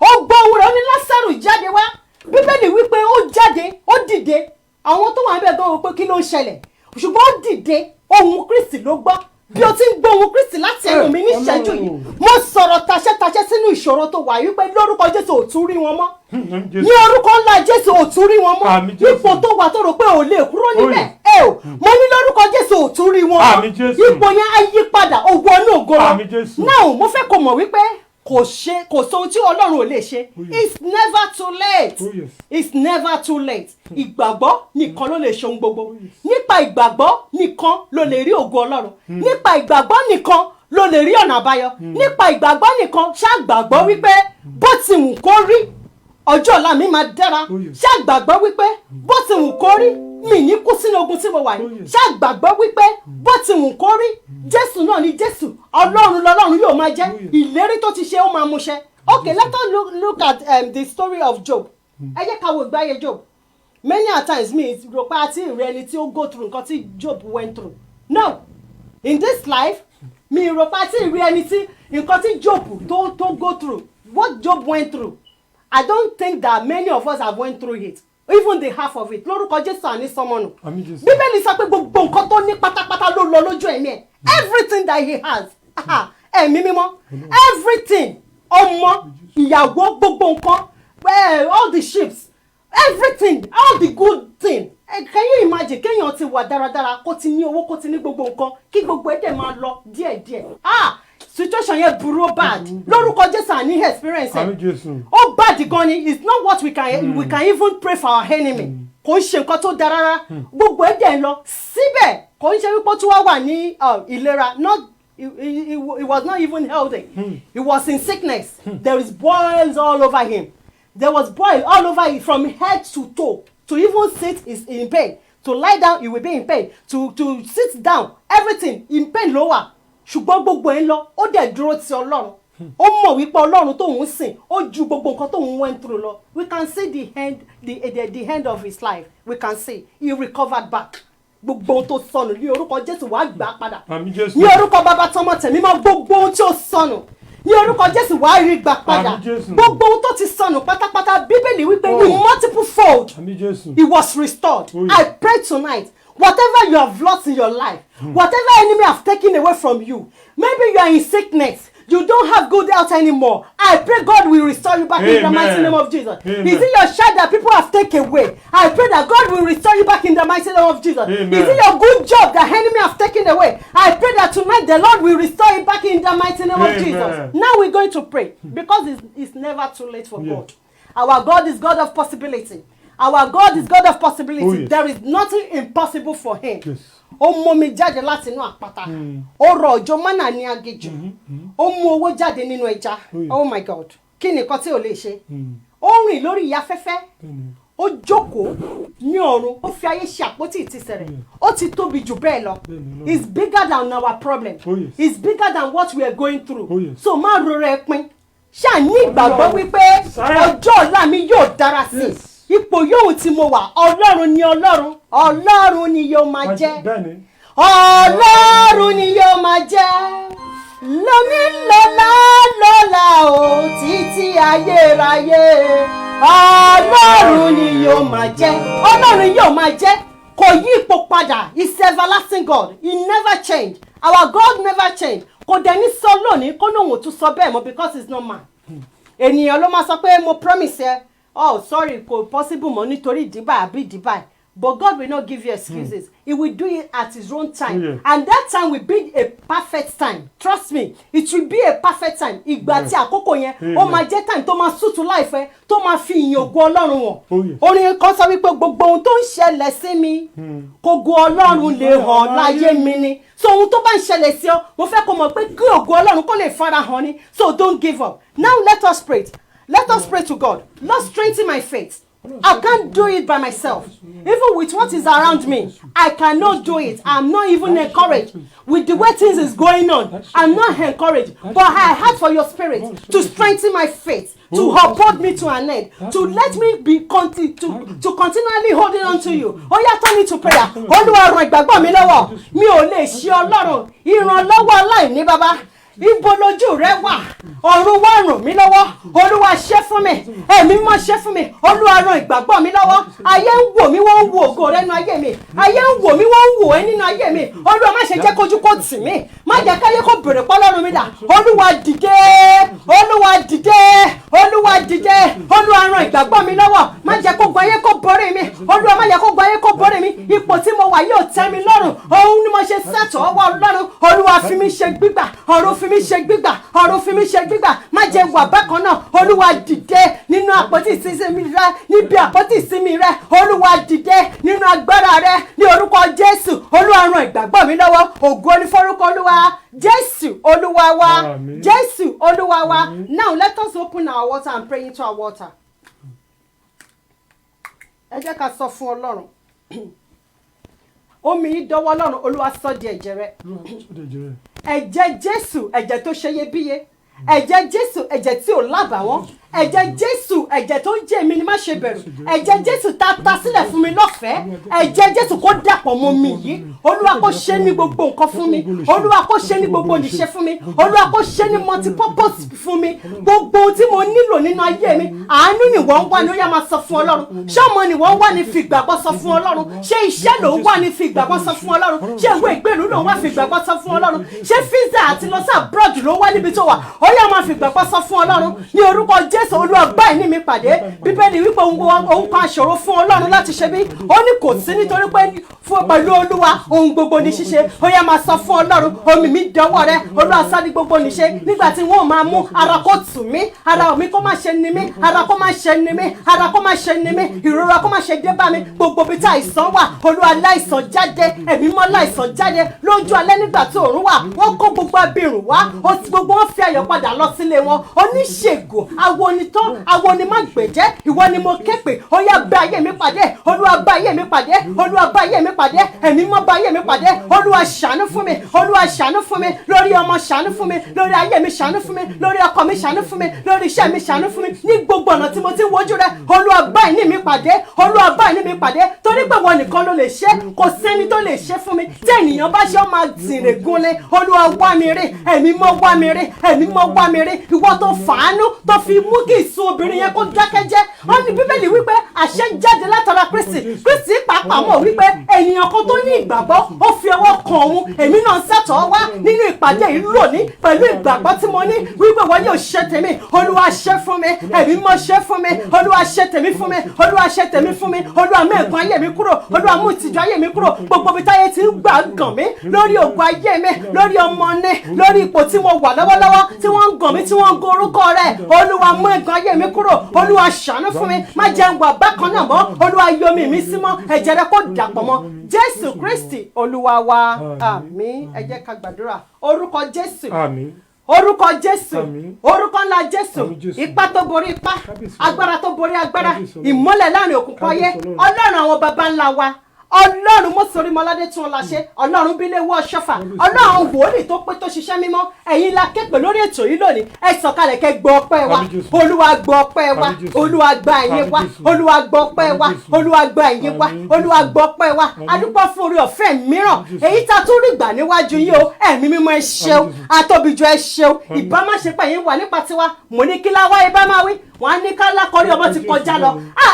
ó gbọ́ ohùn rẹ̀ ó ní Lásárù jáde wá Bíbélì wípé ó jáde ó dìde àwọn tó wà níbẹ̀ gan wò pé kí ló ń ṣẹlẹ̀ ṣùgbọ́n ó dìde ohùn Kristi ló gbọ́ bí o ti ń gbọ́ ohùn Kristi láti ẹnu mi ní ìṣẹ́jú yìí mo sọ̀rọ̀ taṣẹ́taṣẹ́ sínú ìṣòro tó wà wípé lórúkọ Jésù ò tún rí wọn mọ́ ní orúkọ ńlá Jésù ò tún rí wọn mọ́ ipò tó wà tó rò pé ò lè kúrò níbẹ̀ mo ní lórúkọ Jésù ò tún rí wọn mọ́ ipò yẹn á yí padà ó wọnú ògo lọ náà mo fẹ́ kó mọ̀ wípé kò sóhun tí Ọlọ́run ò lè ṣe it's never too late it's never too late ìgbàgbọ́ nìkan ló lè ṣe ohun gbogbo nípa ìgbàgbọ́ nìkan ló lè rí ògo Ọlọ́run nípa ìgbàgbọ́ nìkan ló lè rí ọ̀nà àbáyọ nípa ìgbàgbọ́ nìkan ṣàgbàgbọ́ wípé bó ti wù kó rí ọjọ́ ọ̀la mi máa dára ṣàgbàgbọ́ wípé bó ti wù kó rí mi ní kú sínú ogun tí mo wà yìí ṣàgbàgbọ́ wípé bó ti wù kó rí Jésù náà ni Jésù Ọlọ́run lọ́lọ́run yóò máa jẹ́ ìlérí tó ti ṣe ó máa múṣẹ. Okay, let us look at the story of Job. Ẹ jẹ́ ká wo ìgbé ayé Job. Many a times me rò pé àti ìrẹ́ ẹni tí ó go through nǹkan tí Job went through. No, in this life mi rò pé àti ìrẹ́ ẹni tí nǹkan tí Job tó go through what Job went through. I don't think that many of us have went through it. Even the half of it. Lórúkọ Jésù àní sọmọnù. Bíbélì sọ pé gbogbo nǹkan tó ní pátápátá ló lọ lójú ẹ̀mí ẹ̀. Everything that he has. Ẹ̀mí mímọ́. Everything. Ọmọ, ìyàwó, gbogbo nǹkan. All the ships. Everything. All the good thing. Can you imagine kéèyàn ti wà dáradára kó ti ní owó kó ti ní gbogbo nǹkan kí gbogbo ẹ̀ dẹ̀ máa lọ díẹ̀díẹ̀. Situation yẹn burú bad. Lórúkọ Jésù àní experience ẹ̀. Ó bad gan ni. It's not what we can even pray for our enemy. kò ń ṣe nǹkan tó dára rárá gbogbo ẹ̀ dẹ̀ ń lọ síbẹ̀ kò ń ṣe wípé ó tún wá wà ní ìlera not he was not even healthy he was in sickness there is boils all over him there was boil all over him from head to toe to even sit is in pain to lie down he will be in pain to sit down everything in pain ló wà ṣùgbọ́n gbogbo ẹ̀ ń lọ ó dẹ̀ dúró ti Ọlọ́run ó mọ̀ wípé Ọlọ́run tóun sìn ó ju gbogbo nǹkan tóun went through lọ we can see the end of his life we can see he recovered back gbogbo ohun tó sọnù ní orúkọ Jésù wàá gbà padà ní orúkọ Bàbá tọmọ tẹ̀mí mọ́ gbogbo ohun tí ó sọnù ní orúkọ Jésù wàá rí gbà padà gbogbo ohun tó ti sọnù pátápátá Bíbélì wípé in multiple fold he was restored I pray tonight whatever you have lost in your life whatever enemy have taken away from you maybe you are in sickness you don't have good health anymore. I pray God will restore you back in the mighty name of Jesus. Is it your child that people have taken away? I pray that God will restore you back in the mighty name of Jesus. Is it your good job that enemy have taken away? I pray that tonight the Lord will restore you back in the mighty name of Jesus. Now we're going to pray because it's never too late for God. Our God is God of possibility. Our God is God of possibility. There is nothing impossible for him. Ó mú mi jáde láti inú àpáta ó rọ̀ òjò mánà ní aginjù ó mú owó jáde nínú ẹja oh my God kí ni nǹkan tí ò lè ṣe ó rìn lórí ìyá afẹ́fẹ́ ó jókòó ní ọ̀run ó fi ayé ṣe àpótí ìtìsẹ̀ rẹ̀ ó ti tóbi jù bẹ́ẹ̀ lọ it's bigger than our problem it's bigger than what we are going through so má rora ẹ pin ṣáà ní ìgbàgbọ́ wípé ọjọ́ ọ̀la mi yóò dára sí ipò yóò tí mo wà Ọlọ́run ni Ọlọ́run Ọlọ́run ni yóò máa jẹ́ Ọlọ́run ni yóò máa jẹ́ lóní lọ́lá o títí ayérayé Ọlọ́run ni yóò máa jẹ́ Ọlọ́run yóò máa jẹ́ kò yí ipò padà is everlasting God he never change our God never change kò dẹ̀ ní sọ lónìí kó lóun ò tún sọ bẹ́ẹ̀ mọ́ because he's not man ènìyàn ló máa sọ pé mo promise ẹ oh sorry kò possible mọ́ nítorí ìdíbà àbí ìdíbà but God will not give you excuses he will do it at his own time and that time will be a perfect time trust me it will be a perfect time ìgbà tí àkókò yẹn ó máa jẹ́ time tó máa suit life ẹ tó máa fi ìyìn ògo Ọlọ́run wọ̀n orin kan sọ wípé gbogbo ohun tó ń ṣẹlẹ̀ sí mi kògo Ọlọ́run lè hàn láyé mi ni so ohun tó bá ń ṣẹlẹ̀ sí ọ mo fẹ́ kó mọ̀ pé kí ògo Ọlọ́run kó lè fara hàn ni so don't give up now let us pray to God Lord strengthen my faith I can't do it by myself. Even with what is around me, I cannot do it. I'm not even encouraged. With the way things is going on, I'm not encouraged. But I ask for your spirit to strengthen my faith, to uphold me to an end, to let me be to continually holding on to you. Oh yeah, turn me to prayer. Olúwa ràn ìgbàgbọ́ mi lọ́wọ́. Mi ò lè ṣe Ọlọ́run. Ìrànlọ́wọ́ aláìní baba. Ibo lójú rẹ wà ọ̀run wá ràn mí lọ́wọ́ Olúwa ṣe fún mi ẹ̀mí mọ́ ṣe fún mi Olúwa ràn ìgbàgbọ́ mi lọ́wọ́ ayé ń wò mí wọ́n ń wo ògo rẹ nínú ayé mi ayé ń wò mí wọ́n ń wò ẹ́ nínú ayé mi Olúwa má ṣe jẹ́ kójú kó tì mí má jẹ́ káyé kó bèrè pọ́lọ́run mi dà Olúwa dìde Olúwa dìde Olúwa dìde Olúwa ràn ìgbàgbọ́ mi lọ́wọ́ má jẹ́ kó gbáyé kó borí mi Olúwa má jẹ́ kó gbáyé kó borí mi ipò tí mo wà yóò tẹ́ mi lọ́rùn òun ni mo ṣe sẹ́tọ̀ ọwọ́ Ọlọ́run Olúwa fi mí ṣe gbígbà ọ̀run fi mí ṣe gbígbà ọ̀run fi mí ṣe gbígbà má jẹ́ wà bákan náà Olúwa dìde nínú àpótí ìsinmi rẹ níbi àpótí ìsinmi rẹ Olúwa dìde nínú agbára rẹ ní orúkọ Jésù Olúwa ràn ìgbàgbọ́ mi lọ́wọ́ ògo ni forúkọ Olúwa Jésù Olúwa wa Jésù Olúwa wa now let us open our water and pray into our water ẹ jẹ́ ká sọ fún Ọlọ́run omi yìí dọ́wọ́ Ọlọ́run Olúwa sọ di ẹ̀jẹ̀ rẹ ẹ̀jẹ̀ Jésù ẹ̀jẹ̀ tó ṣe iyebíye ẹ̀jẹ̀ Jésù ẹ̀jẹ̀ tí ò lábàwọ́n ẹ̀jẹ̀ Jésù ẹ̀jẹ̀ tó ń jẹ́ mi ni má ṣe bẹ̀rù ẹ̀jẹ̀ Jésù ta sílẹ̀ fún mi lọ́fẹ̀ẹ́ ẹ̀jẹ̀ Jésù kó dàpọ̀ mọ́ mi yìí Olúwa kó ṣe ní gbogbo nǹkan fún mi Olúwa kó ṣe ní gbogbo oníṣẹ́ fún mi Olúwa kó ṣe ní multipurpose fún mi gbogbo ohun tí mo nílò nínú ayé mi àánú ni wọ́n ń wá ní ó yá máa sọ fún Ọlọ́run ṣé ọmọ ni wọ́n ń wá ní fi ìgbàgbọ́ sọ fún Ọlọ́run ṣé iṣẹ́ ló ń wá ní fi ìgbàgbọ́ sọ fún Ọlọ́run ṣé ìwé ìgbèlú ló ń wá fi ìgbàgbọ́ sọ fún Ọlọ́run ṣé fíìsà àti lọ sí abroad ló ń wá níbi tó wà ó yá máa fi ìgbàgbọ́ sọ fún Ọlọ́run ní orúkọ Jésù Jésù Olúwa bá ìní mi pàdé. Bíbélì wípé ohun kan ṣòro fún Ọlọ́run láti ṣe bí ó ní kò sí nítorí pé fún pẹ̀lú Olúwa ohun gbogbo ní ṣíṣe. Ó yá máa sọ fún Ọlọ́run omi mi dọwọ́ rẹ Olúwa sá di gbogbo níṣe nígbà tí wọ́n máa mú ara kó tù mí ara mi kó má ṣe ni mí ara kó má ṣe ni mí ara kó má ṣe ni mí ìrora kó má ṣe dé bá mi gbogbo bí tí àìsàn wà Olúwa láìsàn jáde ẹ̀mí mọ́ láìsàn jáde lójú alẹ́ nígbà tí òórùn wà wọ́n kó gbogbo abirùn wá gbogbo wọn fi ayọ̀ padà lọ sílé wọn oníṣègùn awonitán awonimágbèjẹ́ ìwọ ni mo ké pè ó yá bá ayé mi pàdé Olúwa bá ayé mi pàdé Olúwa bá ayé mi pàdé ẹ̀mí mọ́ bá ayé mi pàdé Olúwa ṣàánú fún mi Olúwa ṣàánú fún mi lórí ọmọ ṣàánú fún mi lórí ayé mi ṣàánú fún mi lórí ọkọ mi ṣàánú fún mi lórí iṣẹ́ mi ṣàánú fún mi ní gbogbo ọ̀nà tí mo ti wojú rẹ Olúwa bá ìní mi pàdé Olúwa bá ìní mi pàdé torí pé wọn nìkan ló lè ṣe kò sẹ́ni tó lè ṣe fún mi tí ènìyàn bá ṣe ó máa tìrè gúnlé Olúwa wá mi rí ẹ̀mí mọ́ wá mi rí ẹ̀mí mọ́ wá mi rí ìwọ tó fàánú tó fi mú kí ìsun obìnrin yẹn kó dákẹ́jẹ́ ó ní Bíbélì wípé àṣẹ jáde látara Kristi pàápàá mọ̀ wípé ènìyàn kan tó ní ìgbàgbọ́ ó fi ọwọ́ kan òun èmi náà sẹ́tọ̀ wá nínú ìpàdé yìí lónìí pẹ̀lú ìgbàgbọ́ tí mo ní wípé wọ́n yóò ṣe tèmi Olúwa ṣe fún mi ẹ̀mí mọ́ ṣe fún mi Olúwa ṣe tèmi fún mi Olúwa ṣe tèmi fún mi Olúwa mú ẹ̀gàn ayé mi kúrò Olúwa mú ìtìjú ayé mi kúrò gbogbo ibi táyé ti ń gbà gàn mí lórí ògo ayé mi lórí ọmọ ní lórí ipò tí mo wà lọ́wọ́lọ́wọ́ tí wọ́n ń gàn mí tí wọ́n ń go orúkọ rẹ̀ Olúwa mú ẹ̀gàn ayé mi kúrò Olúwa ṣàánú fún mi má jẹ́ ń wà bákan náà mọ́ Olúwa yọ mi sí mọ́ ẹ̀jẹ̀ rẹ kó dàpọ̀ mọ́ Jésù Kristi Olúwa wa àmín ẹ jẹ́ ká gbàdúrà orúkọ Jésù Àmín. orúkọ Jésù Àmín. orúkọ ńlá Jésù Àmín Jésù. ipá tó borí ipá Kábíyèsí. agbára tó borí agbára Kábíyèsí Ọlọ́run. ìmọ́lẹ̀ láàrin òkùnkùn ayé Kábíyèsí Ọlọ́run. Ọlọ́run àwọn baba ńlá wa Ọlọ́run mọ́sórí mọ́ládé tún ọlá ṣe Ọlọ́run bílé wọ́ ṣọ́fà Ọlọ́run wòlíì tó pé tó ṣiṣẹ́ mímọ́ ẹ̀yin la képe lórí ètò yìí lónìí ẹ sọ̀kalẹ̀ kẹ́ gbọ́ ọpẹ́ wa Àmín Jésù. Olúwa gbọ́ ọpẹ́ wa Àmín Jésù. Olúwa gba ìyìn wa Àmín Jésù. Olúwa gbọ́ ọpẹ́ wa Àmín Jésù. Olúwa gba ìyìn wa Àmín Olúwa Jésù. gbọ́ ọpẹ́ wa Àmín. adúpẹ́ fún orí ọ̀fẹ́ mìíràn Àmín Jésù. èyí tá a tún rí gbà níwájú yìí o ẹ̀mí mímọ́ ẹ ṣeun Àmín Jésù. àtòbìjọ ẹ ṣeun Àmín. ìbá má ṣe pé yín wà nípa tiwa mo ní kí láwá ibà máa wí wọn á ní ká lákọrí ọmọ ti kọjá lọ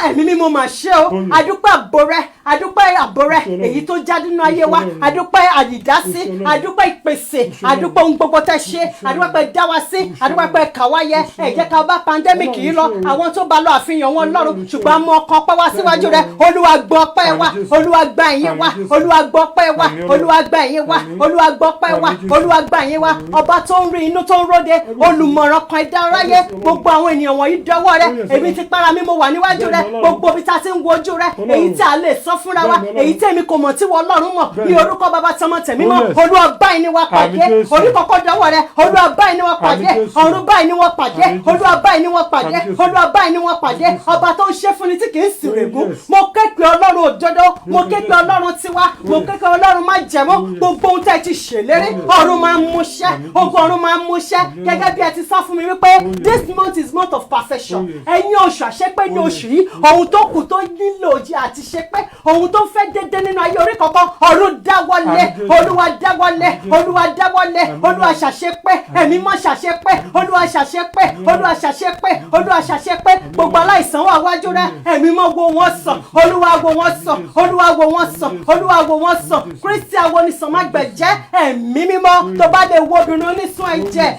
ẹ̀mí mímọ́ máa ṣe o adúpẹ́ àbò rẹ adúpẹ́ àbò rẹ èyí tó jáde nínú ayé wa adúpẹ́ àdìdásí adúpẹ́ ìpèsè adúpẹ́ ohun gbogbo tẹ́ ṣe adúpẹ́ pé dá wa sí adúpẹ́ pé kà wá yẹ ẹ jẹ́ ká bá pandemic yìí lọ àwọn tó bá lọ àfihàn wọn lọ́rùn ṣùgbọ́n mú ọkàn pẹ́ wá síwájú rẹ Olúwa gbọ́ pẹ́ wa Olúwa gba ìyìn wa Olúwa gbọ́ pẹ́ wa Olúwa gba ìyìn wa Olúwa gbọ́ pẹ́ wa Olúwa gba ìyìn wa ọba tó ń rí inú tó ń róde olùmọ̀ràn kan ẹ̀dá aráyé gbogbo àwọn ènìyàn wọ̀nyí dọwọ́ rẹ èmi ti para mi mo wà níwájú rẹ gbogbo ibi tá a ti ń wojú rẹ èyí tí a lè sọ fúnra wa èyí tí èmi kò mọ̀ tí wọ́n Ọlọ́run mọ̀ ní orúkọ bàbá tọmọ tẹ̀mí mọ́ Olúwa báyìí ni wọ́n pàdé orí kọ́kọ́ dọwọ́ rẹ Olúwa báyìí ni wọ́n pàdé ọ̀run báyìí ni wọ́n pàdé Olúwa báyìí ni wọ́n pàdé Olúwa báyìí ni wọ́n pàdé ọba tó ń ṣe fúnni tí kì í sì règún mo képe Ọlọ́run òdodo mo képe Ọlọ́run tiwa mo képe Ọlọ́run má jẹ̀mọ́ gbogbo ohun tẹ́ ti ṣèlérí ọ̀run máa ń múṣẹ́ ogun ọ̀run máa ń múṣẹ́ gẹ́gẹ́ bí ẹ ti sọ fún mi wípé this month is month of perfection ẹ̀yin oṣù àṣepé ní oṣù yìí ohun tó kù tó nílò òjì àti ṣepé ohun tó fẹ́ dédé nínú ayé orí kọ̀ọ̀kan ọ̀run dáwọ́lé Olúwa dáwọ́lé Olúwa dáwọ́lé Olúwa ṣàṣepé ẹ̀mí mọ́ ṣàṣepé Olúwa ṣàṣepé Olúwa ṣàṣepé Olúwa ṣàṣepé gbogbo aláìsàn wà wájú rẹ ẹ̀mí mọ́ wo wọ́n sàn Olúwa wo wọ́n sàn Olúwa wo wọ́n sàn Olúwa wo wọ́n sàn Kristi awonisàn má gbẹ̀jẹ́ ẹ̀mí mímọ́ tó bá lè wo obìnrin onísun ẹ̀jẹ̀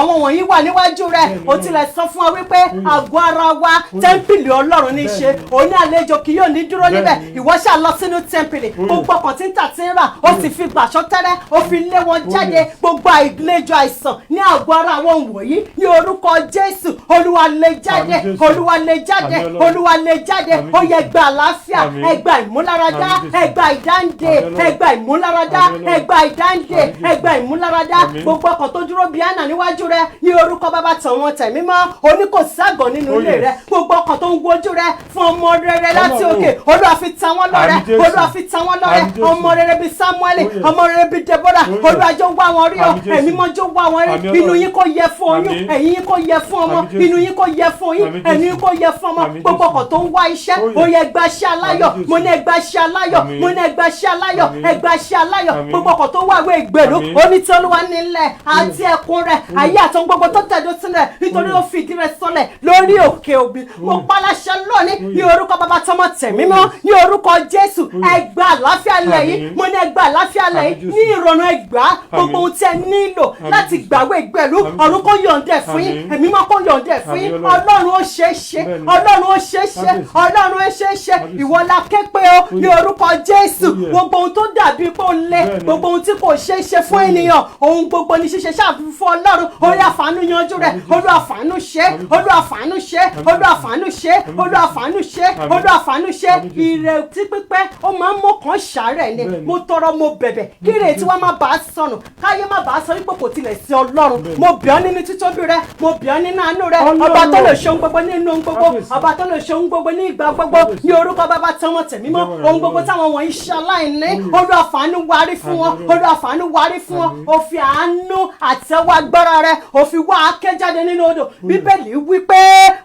àwọn wọ̀nyí wà níwájú rẹ o tilẹ̀ sọ fún wa wípé àgọ́ ara wa tẹ́ḿpìlì Ọlọ́run ní í ṣe òní àlejò kì yóò ní dúró níbẹ̀ ìwọ ṣáà lọ sínú tẹ́ḿpìlì gbogbo ọkàn tí ń tà tí ń rà ó sì fi gbàṣọ tẹ́rẹ́ ó fi lé wọn jáde gbogbo àìlejò àìsàn ní àgọ́ ara àwọn wọ̀nyí ní orúkọ Jésù Olúwa lé jáde Olúwa lé jáde Olúwa lé jáde ó yẹ gba àlàáfíà ẹ gba ìmúláradá ẹ gba ìdáǹdè ẹ gba ìmúláradá ẹ gba ìdáǹdè ẹ gba ìmúláradá gbogbo ọkàn tó dúró bí àná níwájú rẹ ní orúkọ bàbá tọ̀wọ́n tẹ̀mí mọ́ oníkòságàn nínú ilé rẹ gbogbo ọkàn tó ń wojú rẹ fún ọmọ rere láti òkè Olúwa fi ta wọ́n lọ́rẹ Olúwa fi ta wọ́n lọ́rẹ ọmọ rere bíi Samuel ọmọ rere bíi Deborah Olúwa jọ̀ọ́ wá wọn rí ọ ẹ̀mí mọ́ jọ̀ọ́ wá wọn rí inú yín kò yẹ fún oyún ẹ̀yìn yín kò yẹ fún ọmọ inú yín kò yẹ fún yín ẹ̀mí yín kò yẹ fún ọmọ gbogbo ọkàn tó ń wá iṣẹ́ ó yẹ ẹgbàṣẹ́ aláyọ̀ mo ní ẹgbàṣẹ́ aláyọ̀ mo ní ẹgbàṣẹ́ aláyọ̀ ẹgbàṣẹ́ aláyọ̀ gbogbo ọkàn tó wá ìwé ìgbèrú oní tí Olúwa nílẹ̀ àti ẹkùn rẹ̀ ayé àtọ́ gbogbo tó tẹ̀dó sílẹ̀ nítorí ó fìdí rẹ̀ sọlẹ̀ lórí òkè òbí mo paláṣẹ lónìí ní orúkọ bàbá tọmọ tẹ̀mí mọ́ ní orúkọ Jésù ẹ gba àlàáfíà lẹ̀ yìí mo ní ẹ gba àlàáfíà lẹ̀ yìí ní ìrọ̀nà ẹgbà gbogbo ohun tí ẹ nílò láti gbàwé ìgbẹ̀lú ọ̀run kó yọ̀ǹdẹ̀ fún yín ẹ̀mí mọ́ kó yọ̀ǹdẹ̀ fún yín Ọlọ́run ó ṣeé ṣe Ọlọ́run ó ṣeé ṣe Ọlọ́run ó ṣeé ṣe ìwọ la ké pé o ní orúkọ Jésù gbogbo ohun tó dàbí pé ó le gbogbo ohun tí kò ṣeé ṣe fún ènìyàn ohun gbogbo ní ṣíṣe ṣàfihàn fún Ọlọ́run orí àfààní yanjú rẹ̀ olú àfààní ṣe olú àfààní ṣe olú àfààní ṣe olú àfààní ṣe olú àfààní ṣe ìrètí pípẹ́ ó máa ń mọ̀kàn ṣàárẹ̀ ni mo tọrọ mo bẹ̀bẹ̀ kí ìrètí wa má bàa sọnù káyé má bàa sọ wípé kò tilẹ̀ sí Ọlọ́run mo bẹ̀ ọ́ nínú títóbi rẹ mo bẹ̀ ọ́ nínú àánú rẹ ọba tó lè ṣe ohun gbogbo nínú ohun gbogbo ọba tó lè ṣe ohun gbogbo ní ìgbà gbogbo ní orúkọ bàbá tọmọ tẹ̀mí mọ́ ohun gbogbo táwọn wọ̀nyí ṣe aláìní olú àfààní wárí fún wọn olú àfààní wárí fún wọn ó fi àánú àtẹwọ́ agbára rẹ ó fi wá akẹ́ jáde nínú odò bíbélì wípé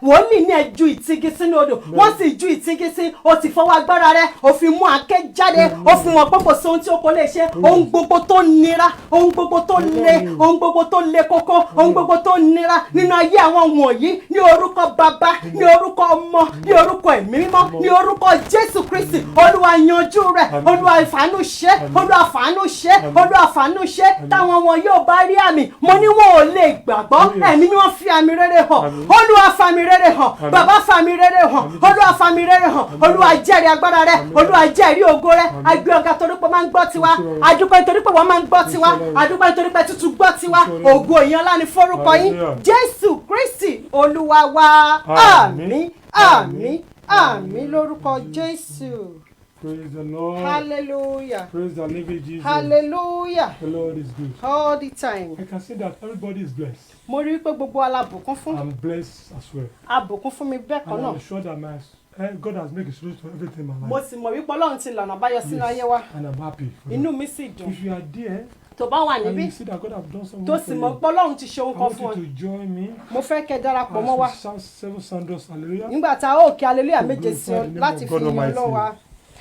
wòlíì ní ẹ ju ìtìgì sínú odò wọ́n sì ju ìtìgì sí ó ti fọwọ́ agbára rẹ ó fi mú akẹ́ jáde ó fi wọn pọ́pọ́ sí ohun tí ó kò lè ṣe ohun gbogbo tó nira ohun gbogbo tó le ohun gbogbo tó le kókó ohun gbogbo tó nira nínú ayé àwọn wọ̀nyí ní orúkọ bàbá ní orúkọ ọmọ ní orúkọ ẹ̀mí mímọ́ ní orúkọ Jésù Kristi Olúwa yanjú rẹ̀ Olúwa ìfàánú ṣe Olúwa fàánú ṣe Olúwa fàánú ṣe táwọn wọn yóò bá rí àmì mo ní wọn ò lè gbàgbọ́ ẹ̀mí ni wọ́n fi àmì rere hàn Olúwa fàmì rere hàn bàbá fàmì rere hàn Olúwa fàmì rere hàn Olúwa jẹ́rìí agbára rẹ̀ Olúwa jẹ́rìí ògo rẹ̀ agbé ọ̀gá torí pé máa ń gbọ́ tiwa adúpẹ́ torí pé wọ́n máa ń gbọ́ tiwa adúpẹ́ torí pé tútù gbọ́ tiwa ògo ìyẹn ńlá ni forúkọ yín Jésù Kristi Olúwa wa àmín àmín àmín lórúkọ Jésù. Praise the Lord. Hallelujah. Praise the living Jesus. Hallelujah. The Lord is good. All the time. I can see that everybody is blessed. Mo rí pé gbogbo alábùkún fún. I'm blessed as well. Abùkún fún mi bẹ́ẹ̀ kan And náà. I'm sure that God has made a solution to everything in my Mo life. sì mọ̀ wípé Ọlọ́run ti lànà àbáyọ sínú ayé wa. And I'm happy. For Inú that. mi sì dùn. If you are there Tó bá wà and níbí you see that God has done something tó for sì mọ̀ you, pé Ọlọ́run ti ṣe ohun I kan want fún ọ. you to join me Mo fẹ́ kẹ́ darapọ̀ mọ́ wa. as we shout 7 sandals. Hallelujah. Nígbà tá a ó kí hallelujah méje sí ọ láti fi yan Ọlọ́run.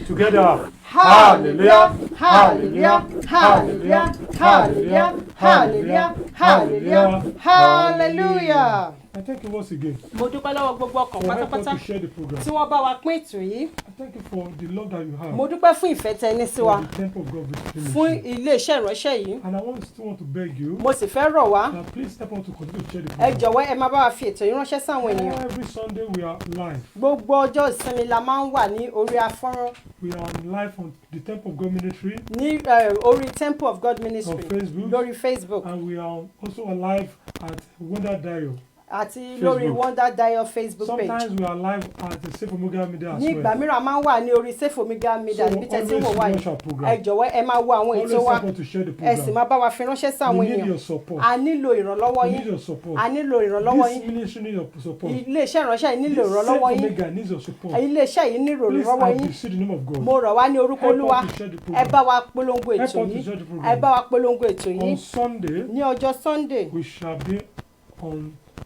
Together. Hallelujah, hallelujah, hallelujah, hallelujah, hallelujah, hallelujah, hallelujah. I thank you once again Mo dúpẹ́ lọ́wọ́ gbogbo ọkàn for helping pátápátá us to share the program. tí wọ́n bá wa pín ètò yìí. I thank you for the love that you have Mo dúpẹ́ fún ìfẹ́ tẹ́ ní sí wa for the temple of God fún ministry. ilé-iṣẹ́ ìránṣẹ́ yìí. And I still want to beg you Mo sì fẹ́ rọ̀ wá. that please help us to continue to share the Ẹ program. jọ̀wọ́ ẹ máa bá wa fi ètò yìí ránṣẹ́ sáwọn ènìyàn. Every Sunday we are live. Gbogbo ọjọ́ ìsinmi la máa ń wà ní orí afọ́nrán We are live on the Temple of God ministry ní orí Temple of God Ministry on Facebook. lórí Facebook And we are also live at Wonder Dial. àti lórí Facebook. Wonder Dial Facebook page. Sometimes we are live at the Safe Omega Media as Ní ìgbà well. mìíràn a máa ń wà ní orí Safe Omega Media So níbi tẹ́ tí ń wò always wá watch our yìí. program. Ẹ jọ̀wọ́ ẹ máa wo àwọn Always ètò wa help us to share the ẹ sì program. máa bá wa fi ránṣẹ́ sáwọn We need ènìyàn. your support. A nílò ìrànlọ́wọ́ We need yín. your support. A nílò ìrànlọ́wọ́ This yín. ministry needs your support. Ilé-iṣẹ́ ìránṣẹ́ yìí nílò This ìrànlọ́wọ́ Safe yín. Omega needs your support. Ilé-iṣẹ́ yìí nílò Please, ìrànlọ́wọ́ I yín. beseech the name of God. Mo rọ̀ wá ní orúkọ Help Olúwa. us to share the Ẹ program. bá wa polongo Help ètò us to yìí. share the Ẹ program. bá wa polongo ètò On yìí. Sunday, Ní ọjọ́ Sunday. we shall be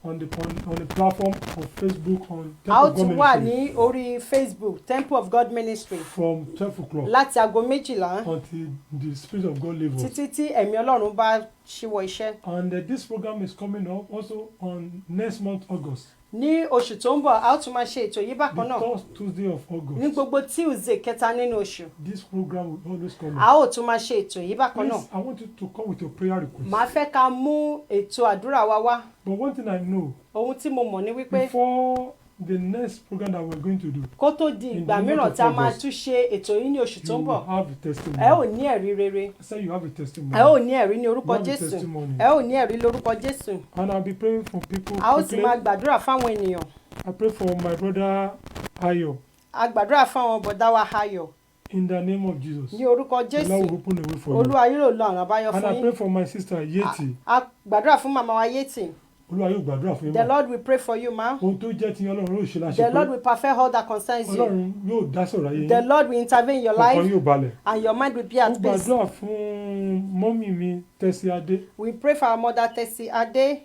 on the platform of Facebook on A ó Temple of tún God wà Ministry ní orí Facebook Temple of God Ministry from 12 o'clock láti aago 12 until the Spirit of God leaves us. títí tí ẹ̀mí Ọlọ́run bá ṣíwọ́ iṣẹ́. And this program is coming up also on next month, August. Ní oṣù tó ń bọ̀ a ó tún máa ṣe ètò yìí The bákan náà first Tuesday of ní August. gbogbo Tuesday kẹta nínú oṣù. This program will always come A up. ó tún máa ṣe ètò yìí bákan náà. Please, I want you to come with your prayer request. Màá fẹ́ ká mú ètò àdúrà wa wá. But one thing I know, Ohun tí mo mọ̀ ni wípé before the next program that we're going to do, kó tó di ìgbà mìíràn tí a máa tún ṣe ètò yìí ní oṣù tó you ń will bọ̀ have a testimony. ẹ ò ní ẹ̀rí rere. I said you have a testimony. Ẹ ò ní ẹ̀rí ní orúkọ You have a Jésù. testimony. Ẹ ò ní ẹ̀rí lórúkọ Jésù. And I'll be praying for people. A ó sì quickly. máa gbàdúrà fáwọn ènìyàn. I pray for my brother Ayo A gbàdúrà fáwọn bọ̀dá wa Ayọ̀ in the name of Jesus. ní orúkọ The Lord will Jésù. open a way for you. Olúwa yóò lọ ọ̀nà àbáyọ And fún I pray yín. for my sister Yeti. A gbàdúrà fún màmá wa Yétì. Olúwa yóò gbàdúrà fún yín. The mọ́. Lord will pray for you, ma. Ohun tó jẹ́ ti Ọlọ́run yóò ṣe The Lord láṣepé. will perfect all that concerns you. Ọlọ́run yóò dá sọ̀rọ̀ ayé The yín. Lord will intervene in your Ọkàn life yóò balẹ̀. and your mind will be Mo at peace. gbàdúrà fún mọ́mì mi Tẹ́sí Adé, We pray for our mother Tessie Ade,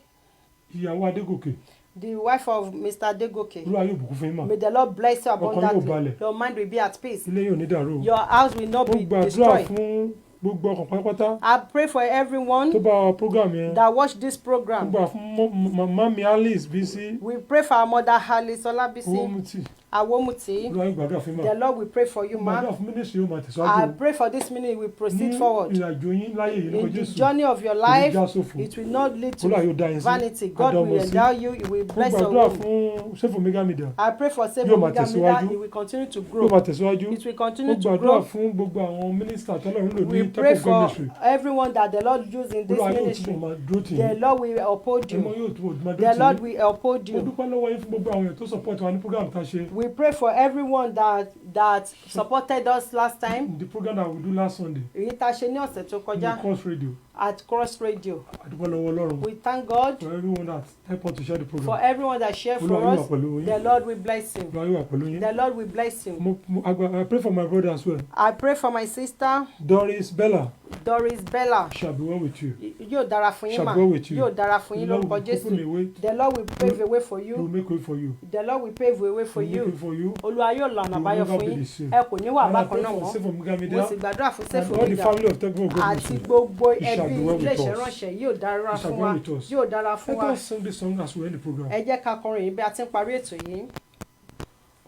ìyàwó Adégòkè. the wife of Mr. Adegoke. Olúwa yóò bùkún fún yín mọ́. May the Lord bless you Ọkàn yóò abundantly. balẹ̀. Your mind will be at peace. Ilé yóò ní dàrú. Your house will not Mo be gbàdúrà destroyed. fún gbogbo ọkàn pátápátá I pray for everyone tó bá wa program yẹn. that watch this program. gbogbo àfún màmá mi Alice Bisi We pray for our mother Alice Olabisi Owómútì Awomuti. olúwa yóò gbàdúrà fún The Lord, we pray for you, gbàdúrà ma. fún ministry yóò máa I tẹ̀síwájú pray for this minute we proceed ní forward. ìrìnàjò yín láyé yìí lórúkọ In the Jésù journey of your life, já sófo it will not lead olúwa to yóò dá yín sí vanity. God Adọ́mọ will sí. endow you. He will mo bless your gbàdúrà home. fún Sefo Mega Media I pray for Sefo Yóò máa Mega tẹ̀síwájú. Media. It will continue to yóò grow. máa tẹ̀síwájú It will mo continue to gbàdúrà grow. fún gbogbo àwọn mínísítà tọ́lọ́run lò We ní pray Temple for God Ministry everyone that the Lord used in this olúwa yóò ministry. túbọ̀ máa dúró tì The yín Lord will uphold ẹmọ you. yóò túbọ̀ máa The dúró tì Lord yín will uphold mo you. dúpẹ́ lọ́wọ́ yín fún gbogbo àwọn èèyàn tó support wa ní program tá a ṣe We pray for everyone that supported us last time. the program that we do last Sunday Èyí tá a ṣe ní ọ̀sẹ̀ tó in kọjá the Cross Radio at Cross Radio. a dúpẹ́ lọ́wọ́ Ọlọ́run We thank God for everyone that help us to share the for program everyone that shared for olúwa yóò wà us. pẹ̀lú yín The Lord will bless him. olúwa yóò wà pẹ̀lú yín The Lord will bless him. I pray for my brother as well I pray for my sister Doris Bella Doris Bella. shall be well with you Yóò dára fún yín Shall mà. go with you. Yóò dára fún the yín Lord lórúkọ will open a Jésù. way The Lord will pave a way for he will you. make way for you The Lord will pave a way for he will make way you. for you Olúwa yóò lànà You will àbáyọ never fún be yín. the same. Ẹ kò ní wà and I bákan pray náà for mọ́. Sefo Mega Mo Media sì gbàdúrà fún and Sefo all the Mega family of Temple God àti Ministry gbogbo It shall ẹbí be well with iléeṣẹ́ us. ránṣẹ́ yóò dára It shall fún be wa. well with us. Yóò dára fún let wa. us sing this song as we end the program. Ẹ jẹ́ ká kọrin yìí bí a ti ń parí ètò yìí.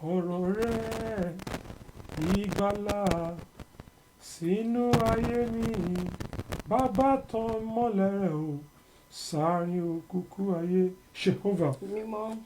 ọ̀rọ̀ rẹ̀ ìgbàlà sínú ayé mi bàbá tàn mọ́lẹ̀ rẹ̀ o sáárín òkùnkùn ayé Jehovah Mímọ́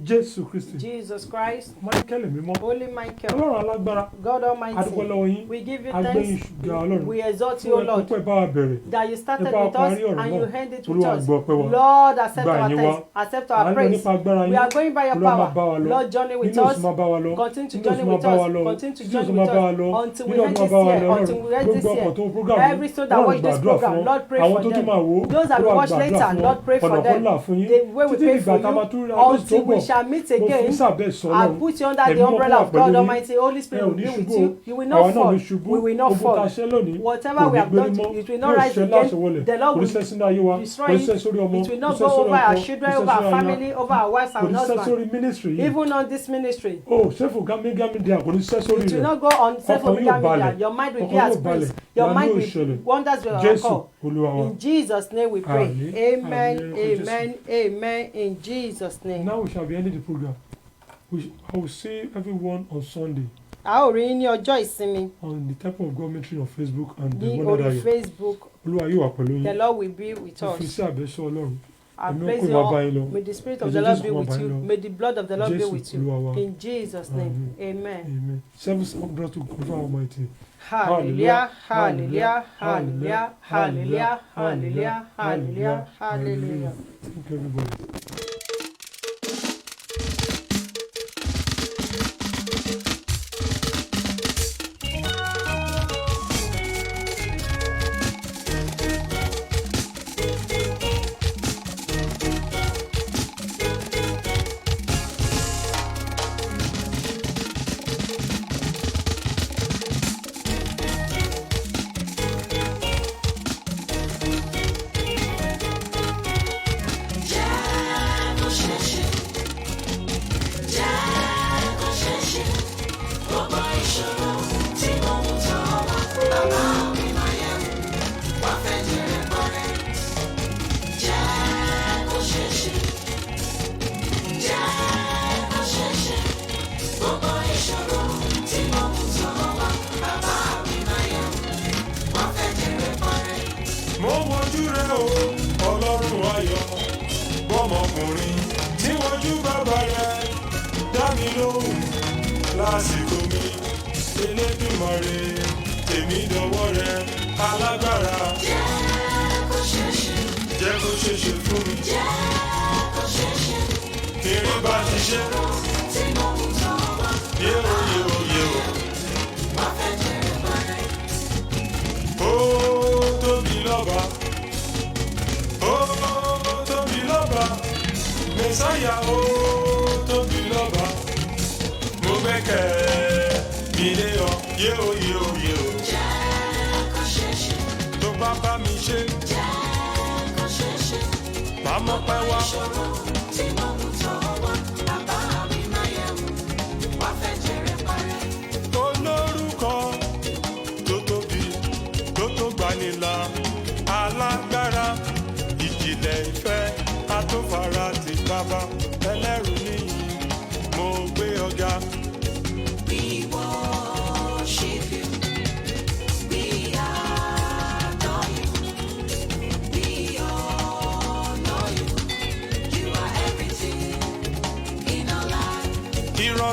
Jésù Kristi Jesus Christ, Michael mímọ́ Holy Michael, Ọlọ́run alágbára God adúpẹ́ Almighty, lọ́wọ́ yín we give you agbẹ́yìn thanks. ṣùgbọ́n Ọlọ́run We exalt you, O fún Lord, ẹ̀kọ́ bá wa bẹ̀rẹ̀ that you started nípa with us parí ọ̀rọ̀ and you náà end it with Olúwa us. gbọ́ ọpẹ́ wa Lord, accept Gbà our yín thanks, wá. accept à our ń lọ praise. nípa agbára We yín are going by your Olúwa máa bá power. wa lọ Lord, journey with nínú oṣù us. máa bá wa lọ Continue to nínú journey oṣù máa with bá wa us. lọ Continue to nínú journey oṣù máa with bá wa us lọ until we nínú end oṣù máa this bá wa year. lọ Until we end gbogbo this ọkọ̀ year. tó program Every soul that Ọlọ́run watch this gbàdúrà fún program, wọn. Lord, pray àwọn for tó tún them. máa wò ó Those that will Olúwa watch gbàdúrà later, fún wọn. Lord, pray for ọ̀nà them. kan là fún yín The way we títí pray ìgbà for tá a máa you tún rí agbóhùn tó until we bọ̀ shall meet mo fi again. sábẹ́ sọ I Ọlọ́run put you under Ẹ̀mí the mọ́ umbrella wà of pẹ̀lú God yín. Almighty. Holy ẹ Spirit ò will ní be with ṣubú you. You will àwa not náà fall. ní ṣubú We will not ogun tá a fall. ṣẹ́ lónìí Whatever kò we ní have gbérí done, mọ́ it will not yóò rise ṣe again. láṣẹ wọlẹ̀ The Lord kò ní will ṣẹ́ sínú ayé wa destroy kò ní it. ṣẹ́ sórí ọmọ It will kò ní not ṣẹ́ go sórí over our ọkọ children, kò ní over ṣẹ́ our sórí aya family, over our wives kò and ní ṣẹ́ husbands. sórí ministry yìí Even on this ministry, o Sefo Mega Media kò ní ṣẹ́ sórí it will rẹ̀ not go on Sefo ọkàn Mega yóò balẹ̀ Media. Your mind will be ọkàn at yóò balẹ̀ peace. Your ìyanu mind yóò will ṣẹlẹ̀ wonders will Jésù occur. Olúwa wa. In Jesus' name we pray. Àmín. Amen, Àmín, lórúkọ Jésù. amen, amen. In Jesus' name. Now we shall be ending the program. I will see everyone on Sunday A ó rí yín ní ọjọ́ ìsinmi on the Temple of God Ministry on Facebook and the ní Wonder orí Diary. Facebook. Olúwa yóò wà pẹ̀lú The yín. Lord will be with Mo fi us. sí àbẹ̀sọ Ọlọ́run. I Ẹ̀mí praise òkú you máa bá all. yín lọ. May the Spirit of Ẹ̀jẹ̀ the Lord Jésù be máa with bá yín you. lọ. May the blood of the Lord be Jésù with you. Olúwa wa. In Jesus' name. Amen. Amen. 7 brought to God Almighty. Hallelujah, hallelujah, hallelujah, hallelujah, hallelujah, hallelujah, hallelujah. Thank you, everybody. Mo wojú rẹ o, Ọlọ́run ayọ̀, bọ́mọkùnrin tí wojú bàbá rẹ dá mi lóhùn lásìkò mi. Elédùmarè, tèmi dọwọ́ rẹ alágbára. Jẹ́ kó ṣeé ṣe fún mi. Kiri bá ti ṣe. Yéwo yéwo yéwo. Ó tóbi lọ́ba. Ó tóbi lọ́ba. Mẹ̀sáyà ó tóbi lọ́ba. Mo gbẹ́kẹ̀ mi lé ọ. Yéwo yéwo yéwo. Tó bá bá mi ṣe. Màá mọ̀ pé wá. Olórúkọ tó tóbi tó tó gbà.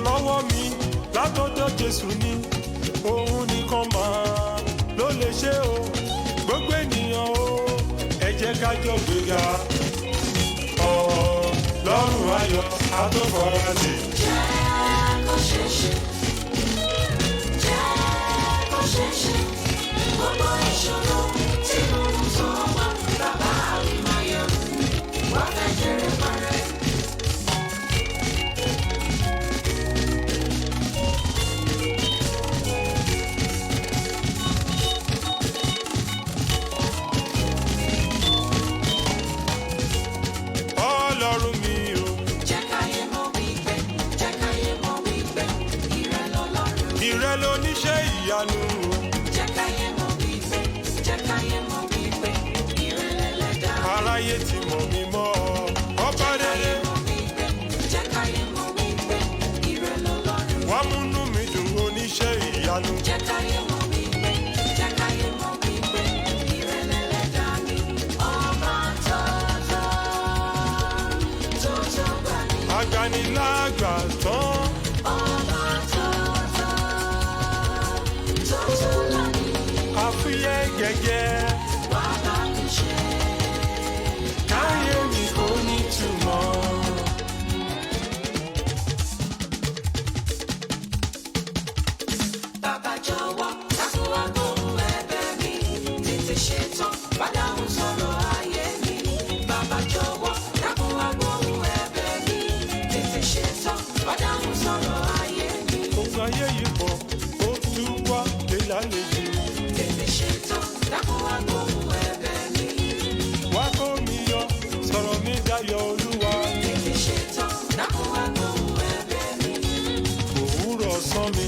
ìrànlọ́wọ́ mi látọ̀dọ̀ Jésù ni òun nìkan máa ló lè ṣe o gbogbo ènìyàn o ẹ jẹ́ ká jọ gbéga Ọlọ́run ayọ̀ àtọ́fọ́rọ́dé. Jẹ́ kó ṣeé ṣe. Jẹ́ kó ṣeé ṣe. Gbogbo ìṣòro tí mo ń sọ wá, bàbá mi máa yọ. Wá fẹ́ jèrè parẹ́. Ọlọ́run mi o. Jẹ́ káyé mọ̀ wípé, jẹ́ káyé mọ̀ wípé, ìrẹ lọ́lọ́run. Ìrẹ lóníṣẹ́ ìyanu o. Jẹ́ káyé mọ̀ wípé, jẹ́ káyé mọ̀ wípé, ìrẹ lẹ́lẹ́dàá. Aráyé ti mọ̀ mí mọ́ ọba rere. Jẹ́ káyé mọ̀ wípé, ìrẹ lọ́lọ́run. Wá múnú mi dùn oníṣẹ́ ìyanu. Jẹ́ káyé mọ̀ wípé, jẹ́ káyé mọ̀ wípé, ìrẹ lẹ́lẹ́dàá mi. Ọba tọ́tọ́, tọ́tọ́ gbà mí. Agbanilágbà tán. Ọba tọ́tọ́, tọ́tọ́ gbà mí. Àfúyẹ́ gẹ́gẹ́. Wá bá mi ṣe. Káyé mi kò ní túmọ̀. Bàbá jọ̀wọ́, dákun wá gbóhùn ẹ̀bẹ̀ mi. Tètè ṣetán, wá dáhùn sọ̀rọ̀ ayé mi. Bàbá jọ̀wọ́, dákun wá gbóhùn ẹ̀bẹ̀ mi. Tètè ṣetán, wá dáhùn sọ̀rọ̀ ayé mi. Ogun ayé yìí pọ̀, ó tú wá lé lálejò. Tètè ṣetán, dákun wá gbóhùn ẹ̀bẹ̀ mi. Wá kó mi yọ, sọ̀rọ̀ mi dayọ̀ Olúwa. Tètè ṣetán, dákun wá gbóhùn ẹ̀bẹ̀ mi. Òwúrọ̀ ọ̀sán mi,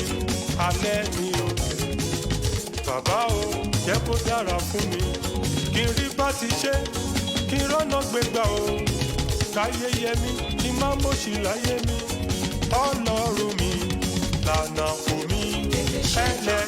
alẹ́ mi o. Bàbá o, jẹ́ kó dára fún mi. Kí n rí bá ti ṣe, kí n rọ́nà gbégbá o. Káyé yẹ mí, kí n má mọ̀ṣì láyé mi. Ọlọ́run mi, lànà fún mi. Ẹlẹ́